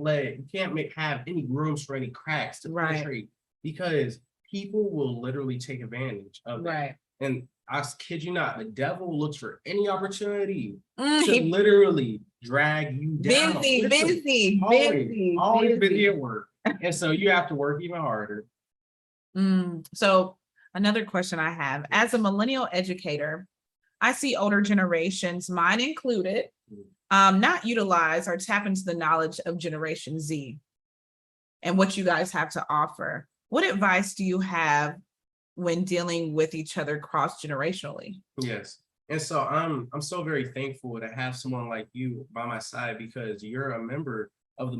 have any rooms for any cracks to right, penetrate because people will literally take advantage of that. right. And I kid you not, the devil looks for any opportunity to He literally drag you down. busy, Listen, busy, always, busy, always busy busy. at work. And so you have to work even harder. So another question I have, as a millennial educator, I see older generations, mine included, not utilize or tap into the knowledge of Generation Z and what you guys have to offer. What advice do you have when dealing with each other cross-generationally? Yes. And so I'm so very thankful to have someone like you by my side because you're a member of the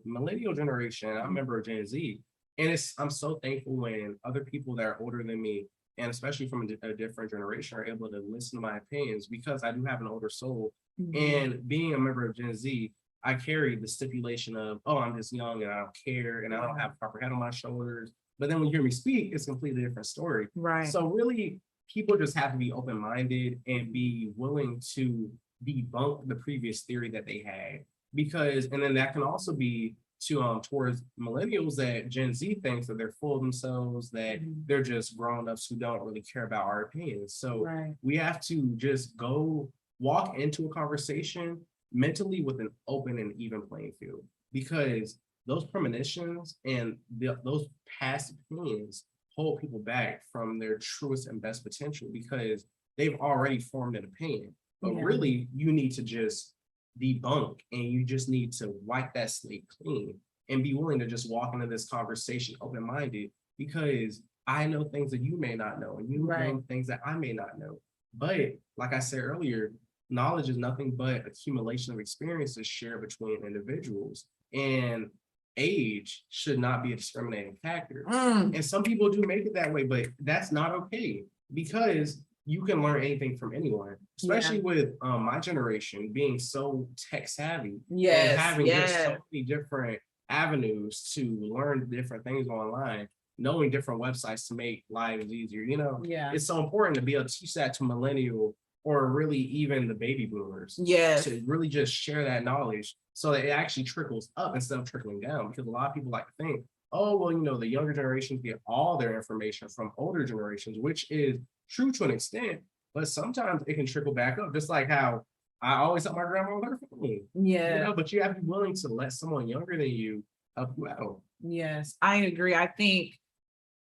millennial generation. I'm a member of Gen Z. And I'm so thankful when other people that are older than me, and especially from a different generation, are able to listen to my opinions because I do have an older soul. And being a member of Gen Z, I carry the stipulation of, oh, I'm just young and I don't care and I don't have a proper head on my shoulders. But then when you hear me speak, it's a completely different story. Right. So really, people just have to be open-minded and be willing to debunk the previous theory that they had. Because, and then that can also be to towards millennials that Gen Z thinks that they're full of themselves, that they're just grown-ups who don't really care about our opinions. So we have to just go walk into a conversation mentally with an open and even playing field, because those premonitions and those past opinions hold people back from their truest and best potential because they've already formed an opinion. But really, you need to just debunk and you just need to wipe that slate clean and be willing to just walk into this conversation open-minded, because I know things that you may not know and you know things that I may not know. But like I said earlier, knowledge is nothing but accumulation of experiences shared between individuals, and age should not be a discriminating factor. And some people do make it that way, but that's not okay, because you can learn anything from anyone, especially with my generation being so tech savvy and having just so many different avenues to learn different things online, knowing different websites to make lives easier. You know, it's so important to be able to teach that to millennial or really even the baby boomers. To really just share that knowledge so that it actually trickles up instead of trickling down. Because a lot of people like to think, oh, well, you know, the younger generations get all their information from older generations, which is true to an extent, but sometimes it can trickle back up, just like how I always help my grandma with her family. You know, but you have to be willing to let someone younger than you help you out. Yes, I agree. I think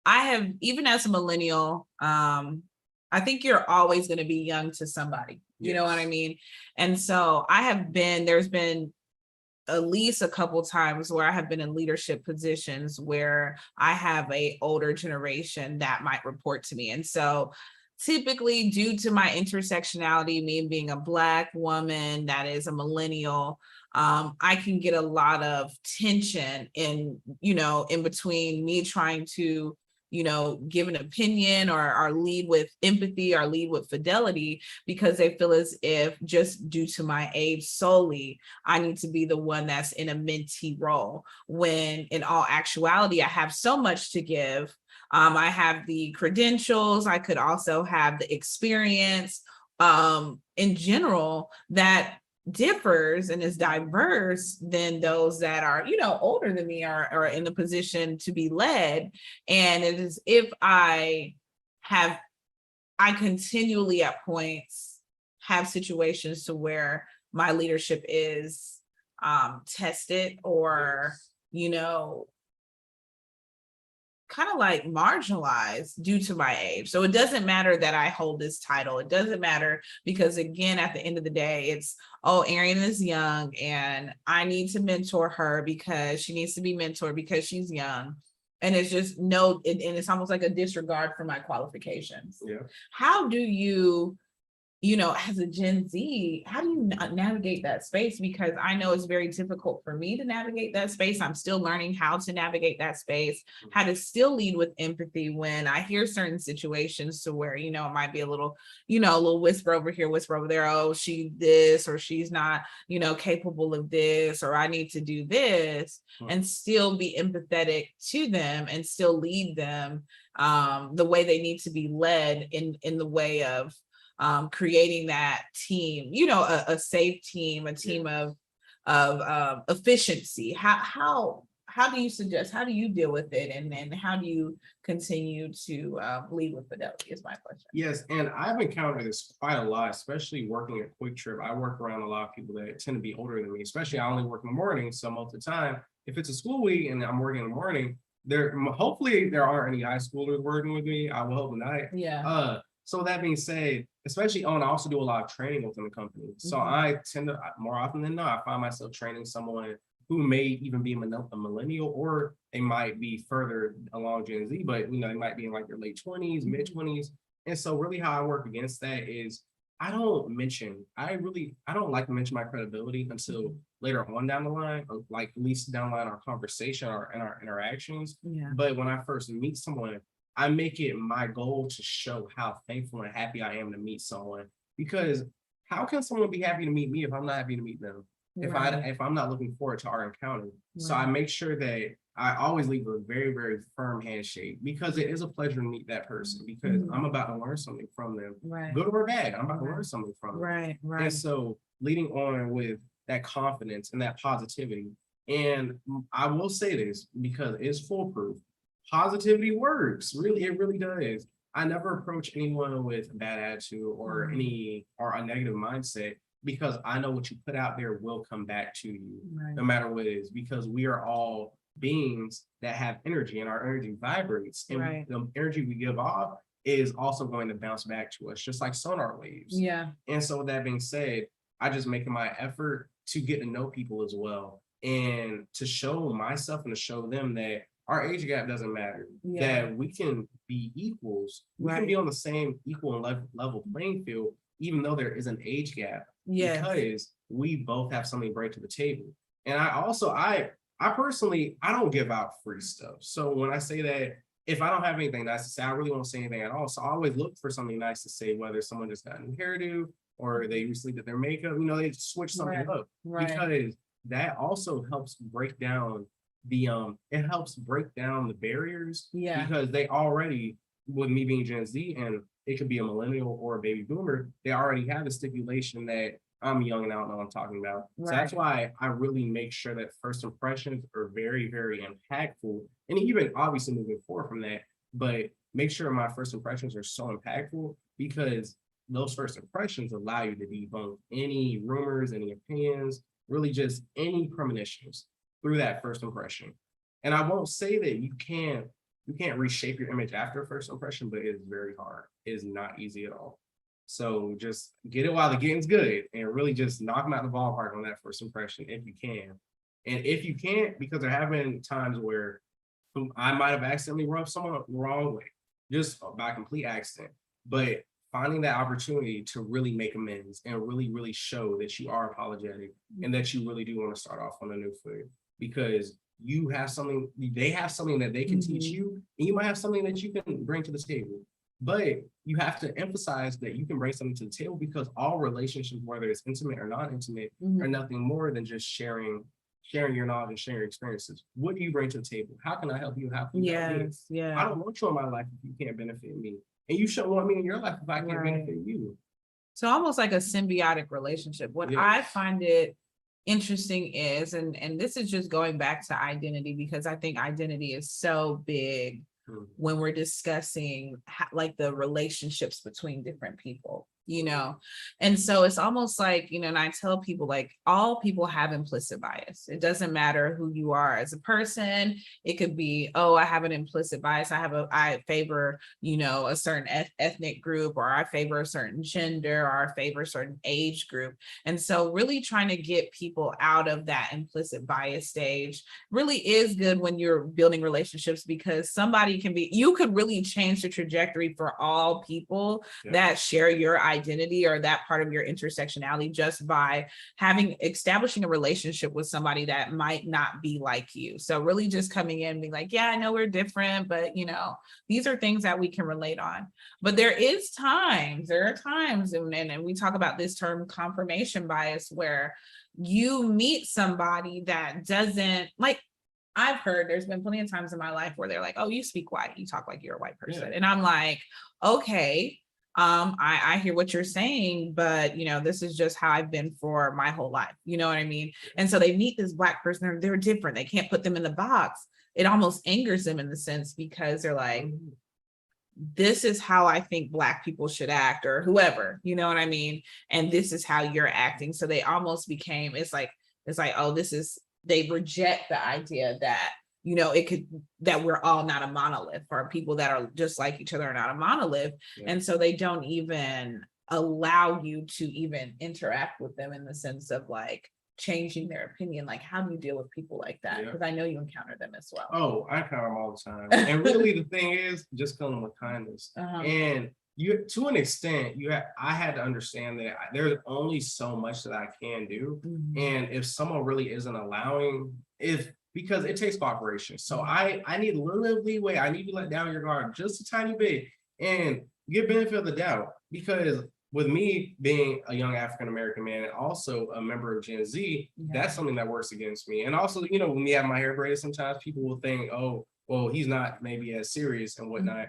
I have, even as a millennial, I think you're always going to be young to somebody. You know what I mean? And so there's been at least a couple times where I have been in leadership positions where I have a older generation that might report to me. And so typically, due to my intersectionality, me being a Black woman that is a millennial, I can get a lot of tension in between me trying to give an opinion or lead with empathy or lead with fidelity, because they feel as if just due to my age solely, I need to be the one that's in a mentee role, when in all actuality, I have so much to give. I have the credentials, I could also have the experience in general that differs and is diverse than those that are older than me or in the position to be led. And it is if I continually at points have situations to where my leadership is tested or kind of like marginalized due to my age. So it doesn't matter that I hold this title. It doesn't matter, because again, at the end of the day, it's, oh, Aireane is young and I need to mentor her because she needs to be mentored because she's young. And it's just and it's almost like a disregard for my qualifications. How do you, as a Gen Z, how do you navigate that space? Because I know it's very difficult for me to navigate that space. I'm still learning how to navigate that space, how to still lead with empathy when I hear certain situations to where, it might be a little whisper over here, whisper over there. Oh, she this, or she's not, capable of this, or I need to do this, and still be empathetic to them and still lead them the way they need to be led in the way of creating that team, you know, a safe team, a team of efficiency. How do you suggest, how do you deal with it? And then how do you continue to lead with fidelity is my question. Yes, and I've encountered this quite a lot, especially working at Quick Trip. I work around a lot of people that tend to be older than me, especially I only work in the morning. So most of the time, if it's a school week and I'm working in the morning, hopefully there aren't any high schoolers working with me. I will hope not. Yeah. So that being said, especially I also do a lot of training within the company. So I tend to, more often than not, I find myself training someone who may even be a millennial, or they might be further along Gen Z, but you know, they might be in like their late 20s, mid 20s. And so really how I work against that is I don't like to mention my credibility until later on down the line, or like at least down the line our conversation or in our interactions. Yeah. But when I first meet someone, I make it my goal to show how thankful and happy I am to meet someone, because how can someone be happy to meet me if I'm not happy to meet them? If I'm not looking forward to our encounter. So I make sure that I always leave a very, very firm handshake, because it is a pleasure to meet that person, because I'm about to learn something from them. Good or bad, I'm about to learn something from them. Right. And so leading on with that confidence and that positivity. And I will say this because it's foolproof. Positivity works. Really, it really does. I never approach anyone with a bad attitude or a negative mindset, because I know what you put out there will come back to you, no matter what it is, because we are all beings that have energy, and our energy vibrates, and the energy we give off is also going to bounce back to us, just like sonar waves. Yeah. And so with that being said, I just make it my effort to get to know people as well, and to show myself and to show them that our age gap doesn't matter, that we can be equals. We can be on the same equal and level playing field, even though there is an age gap, because we both have something to bring to the table. And I personally, I don't give out free stuff. So when I say that, if I don't have anything nice to say, I really won't say anything at all. So I always look for something nice to say, whether someone just got a new hairdo or they recently did their makeup, you know, they switch something up, because that also helps break down the barriers, because they already, with me being Gen Z, and it could be a millennial or a baby boomer, they already have a stipulation that I'm young and I don't know what I'm talking about. So that's why I really make sure that first impressions are very, very impactful, and even obviously moving forward from that, but make sure my first impressions are so impactful, because those first impressions allow you to debunk any rumors, any opinions, really just any premonitions through that first impression. And I won't say that you can't reshape your image after a first impression, but it is very hard. It is not easy at all. So just get it while the getting's good, and really just knock them out the ballpark on that first impression if you can. And if you can't, because there have been times where I might have accidentally rubbed someone the wrong way, just by complete accident. But finding that opportunity to really make amends and really, really show that you are apologetic and that you really do want to start off on a new foot, because you have something, they have something that they can teach you, and you might have something that you can bring to the table. But you have to emphasize that you can bring something to the table, because all relationships, whether it's intimate or non-intimate, are nothing more than just sharing your knowledge and sharing your experiences. What do you bring to the table? How can I help you? How can you help me? I don't want you in my life if you can't benefit me. And you shouldn't want me in your life if I can't benefit you. So almost like a symbiotic relationship. What I find it interesting is, and this is just going back to identity, because I think identity is so big when we're discussing like the relationships between different people, you know? And so it's almost like, you know, and I tell people, like, all people have implicit bias. It doesn't matter who you are as a person. It could be, oh, I have an implicit bias. I favor, you know, a certain ethnic group, or I favor a certain gender, or I favor a certain age group. And so really trying to get people out of that implicit bias stage really is good when you're building relationships, because you could really change the trajectory for all people that share your identity or that part of your intersectionality, just by establishing a relationship with somebody that might not be like you. So really just coming in and being like, yeah, I know we're different, but you know, these are things that we can relate on. But there are times, and we talk about this term confirmation bias, where you meet somebody that doesn't, like, I've heard there's been plenty of times in my life where they're like, oh, you speak white, you talk like you're a white person. And I'm like, okay, I hear what you're saying, but you know, this is just how I've been for my whole life. You know what I mean? And so they meet this Black person, they're different. They can't put them in the box. It almost angers them in the sense because they're like, this is how I think Black people should act, or whoever, you know what I mean? And this is how you're acting. So they almost became, it's like, oh, this is, they reject the idea that, you know, it could, that we're all not a monolith, or people that are just like each other are not a monolith. Yeah. And so they don't even allow you to even interact with them in the sense of like changing their opinion. Like, how do you deal with people like that? Yeah. Because I know you encounter them as well. Oh, I encounter them all the time. And really the thing is just kill them with kindness. And you, to an extent, I had to understand that there's only so much that I can do. And if someone really isn't allowing, because it takes cooperation. So I need a little leeway. I need to let down your guard just a tiny bit and give benefit of the doubt. Because with me being a young African-American man and also a member of Gen Z, that's something that works against me. And also, you know, when we have my hair braided, sometimes people will think, oh, well, he's not maybe as serious and whatnot.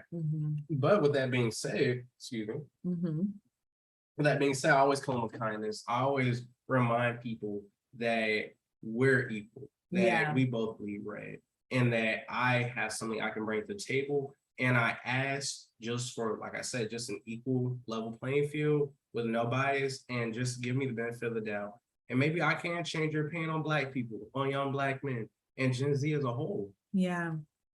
But with that being said, excuse me, with that being said, I always come with kindness. I always remind people that we're equal, that we both bleed red, and that I have something I can bring to the table. And I ask just for, like I said, just an equal level playing field with no bias, and just give me the benefit of the doubt. And maybe I can change your opinion on Black people, on young Black men, and Gen Z as a whole. Yeah.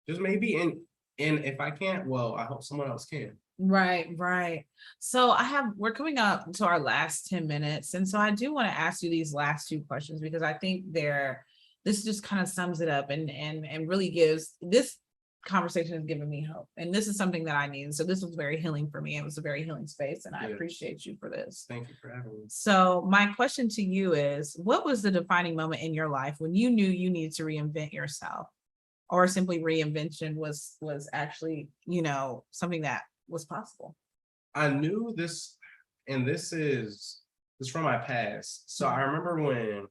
Just maybe. And if I can't, well, I hope someone else can. Right. So we're coming up to our last 10 minutes. And so I do want to ask you these last two questions, because I think this just kind of sums it up and really gives, this conversation has given me hope. And this is something that I need. So this was very healing for me. It was a very healing space, and I appreciate you for this. Thank you for having me. So my question to you is, what was the defining moment in your life when you knew you needed to reinvent yourself, or simply reinvention was actually, you know, something that was possible? I knew this, and this is from my past. So I remember when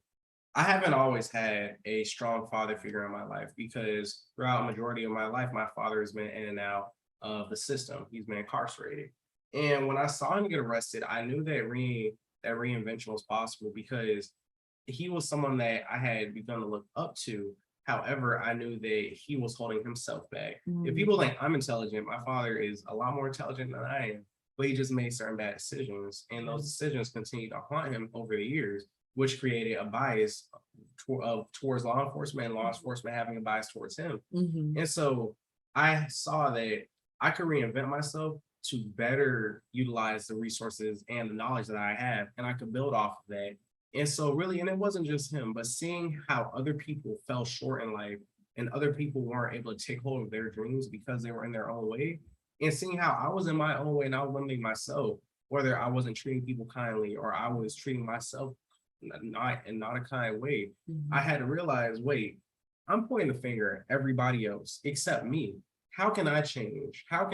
I haven't always had a strong father figure in my life, because throughout the majority of my life, my father has been in and out of the system. He's been incarcerated. And when I saw him get arrested, I knew that reinvention was possible, because he was someone that I had begun to look up to. However, I knew that he was holding himself back. If people think I'm intelligent, my father is a lot more intelligent than I am, but he just made certain bad decisions. And those decisions continued to haunt him over the years, which created a bias towards law enforcement, and law enforcement having a bias towards him. And so I saw that I could reinvent myself to better utilize the resources and the knowledge that I have, and I could build off of that. And so really, and it wasn't just him, but seeing how other people fell short in life, and other people weren't able to take hold of their dreams because they were in their own way, and seeing how I was in my own way and I was limiting myself, whether I wasn't treating people kindly or I was treating myself not a kind way. I had to realize, wait, I'm pointing the finger at everybody else except me. How can I change? What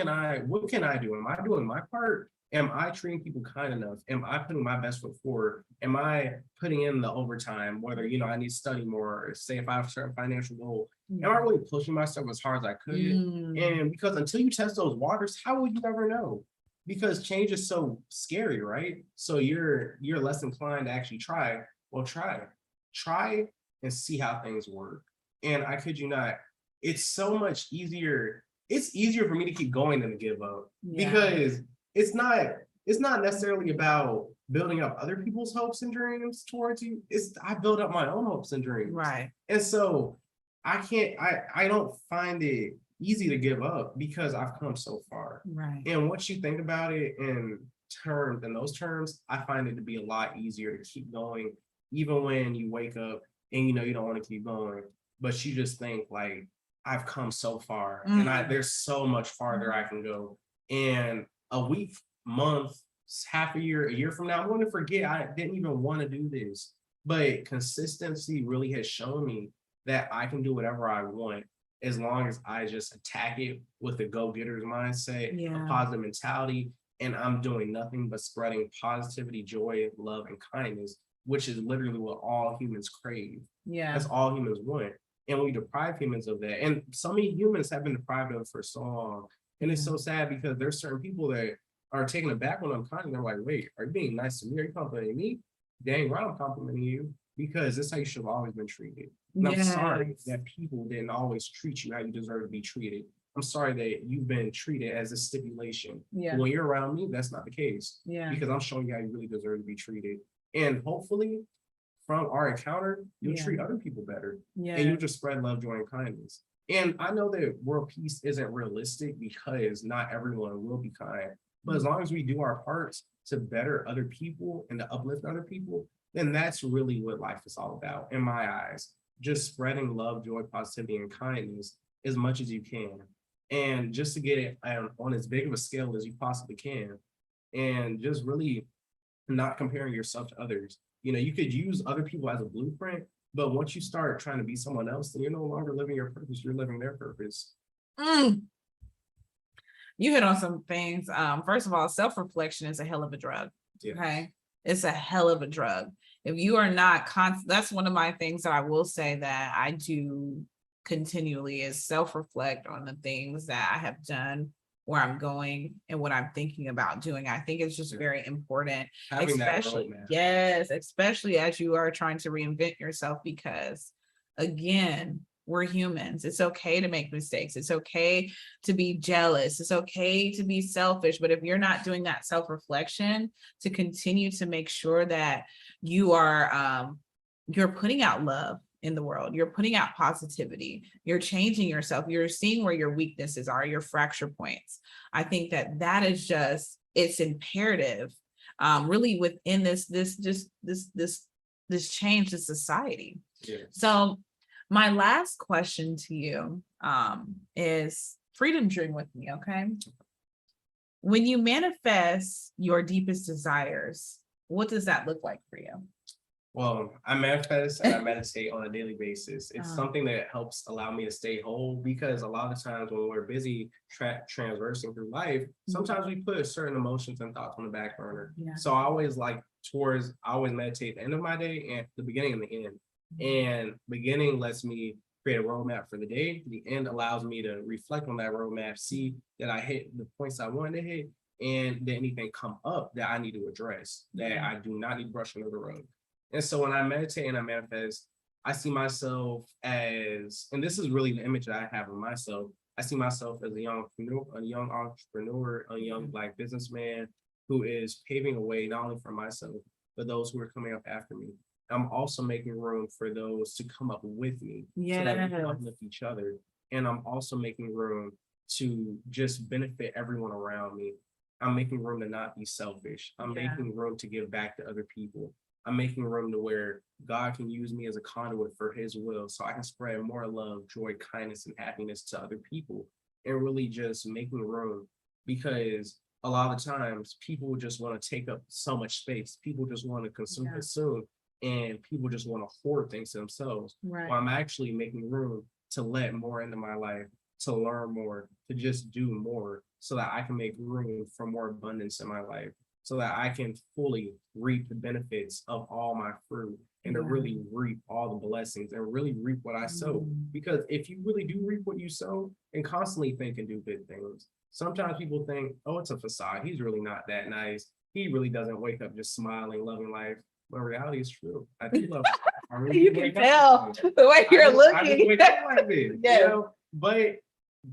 can I do? Am I doing my part? Am I treating people kind enough? Am I putting my best foot forward? Am I putting in the overtime, whether, you know, I need to study more, or say if I have a certain financial goal, am I really pushing myself as hard as I could? And because until you test those waters, how will you ever know? Because change is so scary, right? So you're less inclined to actually try. Well, try and see how things work. And I kid you not, it's so much easier. It's easier for me to keep going than to give up, because it's not necessarily about building up other people's hopes and dreams towards you. I build up my own hopes and dreams. Right. And so I don't find it easy to give up, because I've come so far. Right. And once you think about it in those terms, I find it to be a lot easier to keep going, even when you wake up and you know you don't want to keep going, but you just think like, I've come so far, and there's so much farther I can go. And a week, month, half a year from now, I'm going to forget I didn't even want to do this. But consistency really has shown me that I can do whatever I want, as long as I just attack it with a go-getter's mindset, a positive mentality, and I'm doing nothing but spreading positivity, joy, love, and kindness, which is literally what all humans crave. That's all humans want. And we deprive humans of that. And so many humans have been deprived of it for so long. And it's so sad, because there's certain people that are taken aback when I'm kind. They're like, wait, are you being nice to me? Are you complimenting me? Dang right, I'm complimenting you because that's how you should have always been treated. And I'm sorry Yes. that people didn't always treat you how you deserve to be treated. I'm sorry that you've been treated as a stipulation. Yeah. When you're around me, that's not the case. Yeah. Because I'm showing you how you really deserve to be treated. And hopefully from our encounter, you'll treat other people better. Yeah. And you'll just spread love, joy, and kindness. And I know that world peace isn't realistic because not everyone will be kind. But as long as we do our parts to better other people and to uplift other people, then that's really what life is all about, in my eyes. Just spreading love, joy, positivity, and kindness as much as you can. And just to get it on as big of a scale as you possibly can. And just really not comparing yourself to others. You know, you could use other people as a blueprint, but once you start trying to be someone else, then you're no longer living your purpose, you're living their purpose. You hit on some things. First of all, self-reflection is a hell of a drug. Yes. Okay. It's a hell of a drug. If you are not that's one of my things that I will say that I do continually is self-reflect on the things that I have done, where I'm going, and what I'm thinking about doing. I think it's just very important, Having that especially, roadmap. yes, especially as you are trying to reinvent yourself, because again, we're humans. It's okay to make mistakes. It's okay to be jealous. It's okay to be selfish. But if you're not doing that self-reflection to continue to make sure that you are, you're putting out love in the world, you're putting out positivity, you're changing yourself, you're seeing where your weaknesses are, your fracture points. I think that is just, it's imperative, really within this change to society. Yeah. So my last question to you is freedom dream with me, okay? When you manifest your deepest desires, what does that look like for you? Well, I manifest and I meditate on a daily basis. It's something that helps allow me to stay whole, because a lot of times when we're busy transversing through life, sometimes we put certain emotions and thoughts on the back burner. Yeah. So I always I always meditate at the end of my day and the beginning and the end. And beginning lets me create a roadmap for the day. The end allows me to reflect on that roadmap, see that I hit the points I wanted to hit, and then anything come up that I need to address that I do not need to brush under the rug. And so when I meditate and I manifest, I see myself as, and this is really the image that I have of myself, I see myself as a young entrepreneur, a young Black businessman who is paving a way not only for myself, but those who are coming up after me. I'm also making room for those to come up with me, so that we can uplift each other. And I'm also making room to just benefit everyone around me. I'm making room to not be selfish. I'm making room to give back to other people. I'm making room to where God can use me as a conduit for his will, so I can spread more love, joy, kindness, and happiness to other people, and really just making room, because a lot of times people just want to take up so much space. People just want to consume, and people just want to hoard things to themselves. Right. Well, I'm actually making room to let more into my life, to learn more, to just do more, so that I can make room for more abundance in my life, so that I can fully reap the benefits of all my fruit, and to really reap all the blessings and really reap what I sow. Because if you really do reap what you sow and constantly think and do good things, sometimes people think, oh, it's a facade. He's really not that nice. He really doesn't wake up just smiling, loving life. But reality is true. I do love it. I really You can tell the way you're looking. I just wake up like this, Yes. you know? But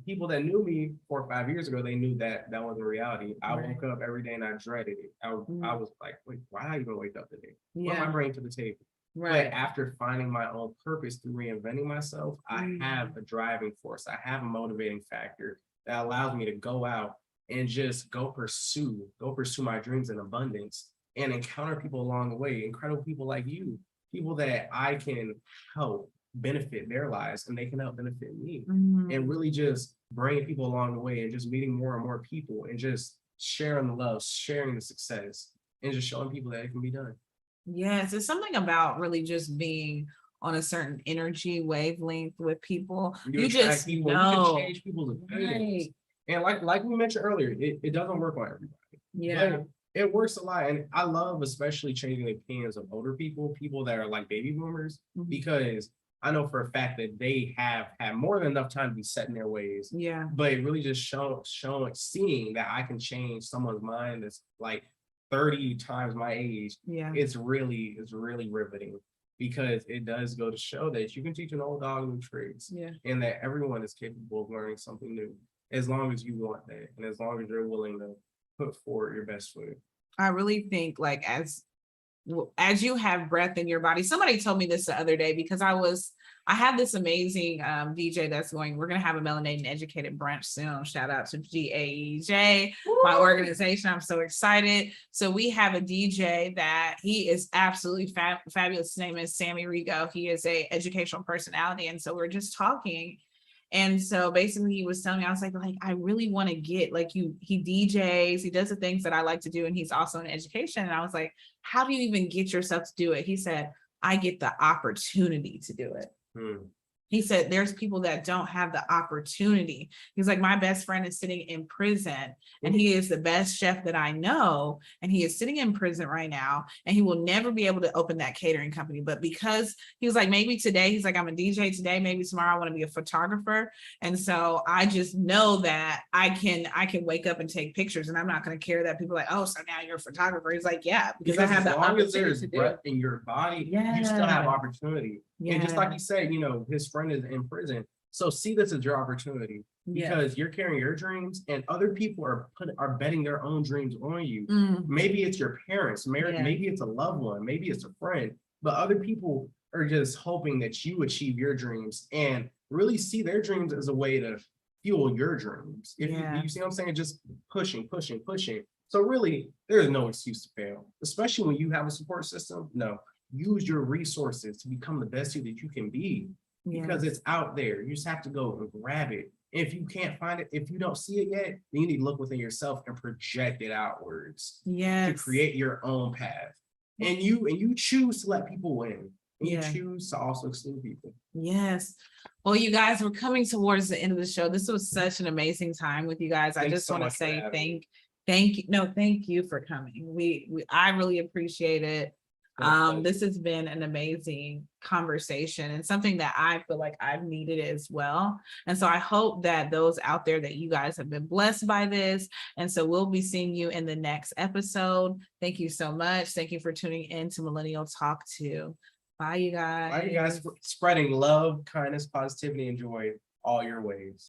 people that knew me 4 or 5 years ago, they knew that that wasn't reality. I woke up every day and I dreaded it. I was like, wait, why did I even wake up today? What am I bringing to the table? Right. But after finding my own purpose through reinventing myself, I have a driving force. I have a motivating factor that allows me to go out and just go pursue my dreams in abundance, and encounter people along the way, incredible people like you, people that I can help benefit their lives, and they can help benefit me. And really just bringing people along the way, and just meeting more and more people, and just sharing the love, sharing the success, and just showing people that it can be done. Yes, it's something about really just being on a certain energy wavelength with people. You just people, know. you can change people's opinions. And like we mentioned earlier, it doesn't work on everybody. But it works a lot. And I love especially changing the opinions of older people that are like baby boomers, because I know for a fact that they have had more than enough time to be set in their ways. Yeah. But it really just seeing that I can change someone's mind that's like 30 times my age. Yeah. It's really riveting, because it does go to show that you can teach an old dog new tricks. Yeah. And that everyone is capable of learning something new, as long as you want that, and as long as you're willing to put forward your best foot. I really think like as you have breath in your body, somebody told me this the other day, because I have this amazing DJ we're going to have a melanated educated brunch soon. Shout out to GAEJ, my organization. I'm so excited. So we have a DJ that he is absolutely fabulous. His name is Sammy Rigo. He is a educational personality. And so we're just talking. And so basically he was telling me, I was like, I really want to get he DJs, he does the things that I like to do. And he's also in education. And I was like, how do you even get yourself to do it? He said, I get the opportunity to do it. He said, there's people that don't have the opportunity. He's like, my best friend is sitting in prison and he is the best chef that I know. And he is sitting in prison right now and he will never be able to open that catering company. But because he was like, maybe today, he's like, I'm a DJ today, maybe tomorrow I want to be a photographer. And so I just know that I can wake up and take pictures and I'm not going to care that people are like, oh, so now you're a photographer. He's like, yeah, because I have the opportunity. As long as there's breath in your body, you still have opportunity. Yeah. And just like you said, his friend is in prison. So see this as your opportunity, because you're carrying your dreams and other people are betting their own dreams on you. Maybe it's your parents, maybe it's a loved one, maybe it's a friend, but other people are just hoping that you achieve your dreams and really see their dreams as a way to fuel your dreams. If you see what I'm saying, just pushing. So really, there's no excuse to fail, especially when you have a support system. No. Use your resources to become the best you that you can be, because it's out there. You just have to go and grab it. If you can't find it, if you don't see it yet, then you need to look within yourself and project it outwards to create your own path. And you choose to let people win. And you choose to also exclude people. Yes. Well, you guys, we're coming towards the end of the show. This was such an amazing time with you guys. I just want to say thank you. No, thank you for coming. I really appreciate it. This has been an amazing conversation and something that I feel like I've needed as well. And so I hope that those out there, that you guys have been blessed by this. And so we'll be seeing you in the next episode. Thank you so much. Thank you for tuning in to Millennial Talk II. Bye, you guys. Bye, you guys. Spreading love, kindness, positivity, and joy all your ways.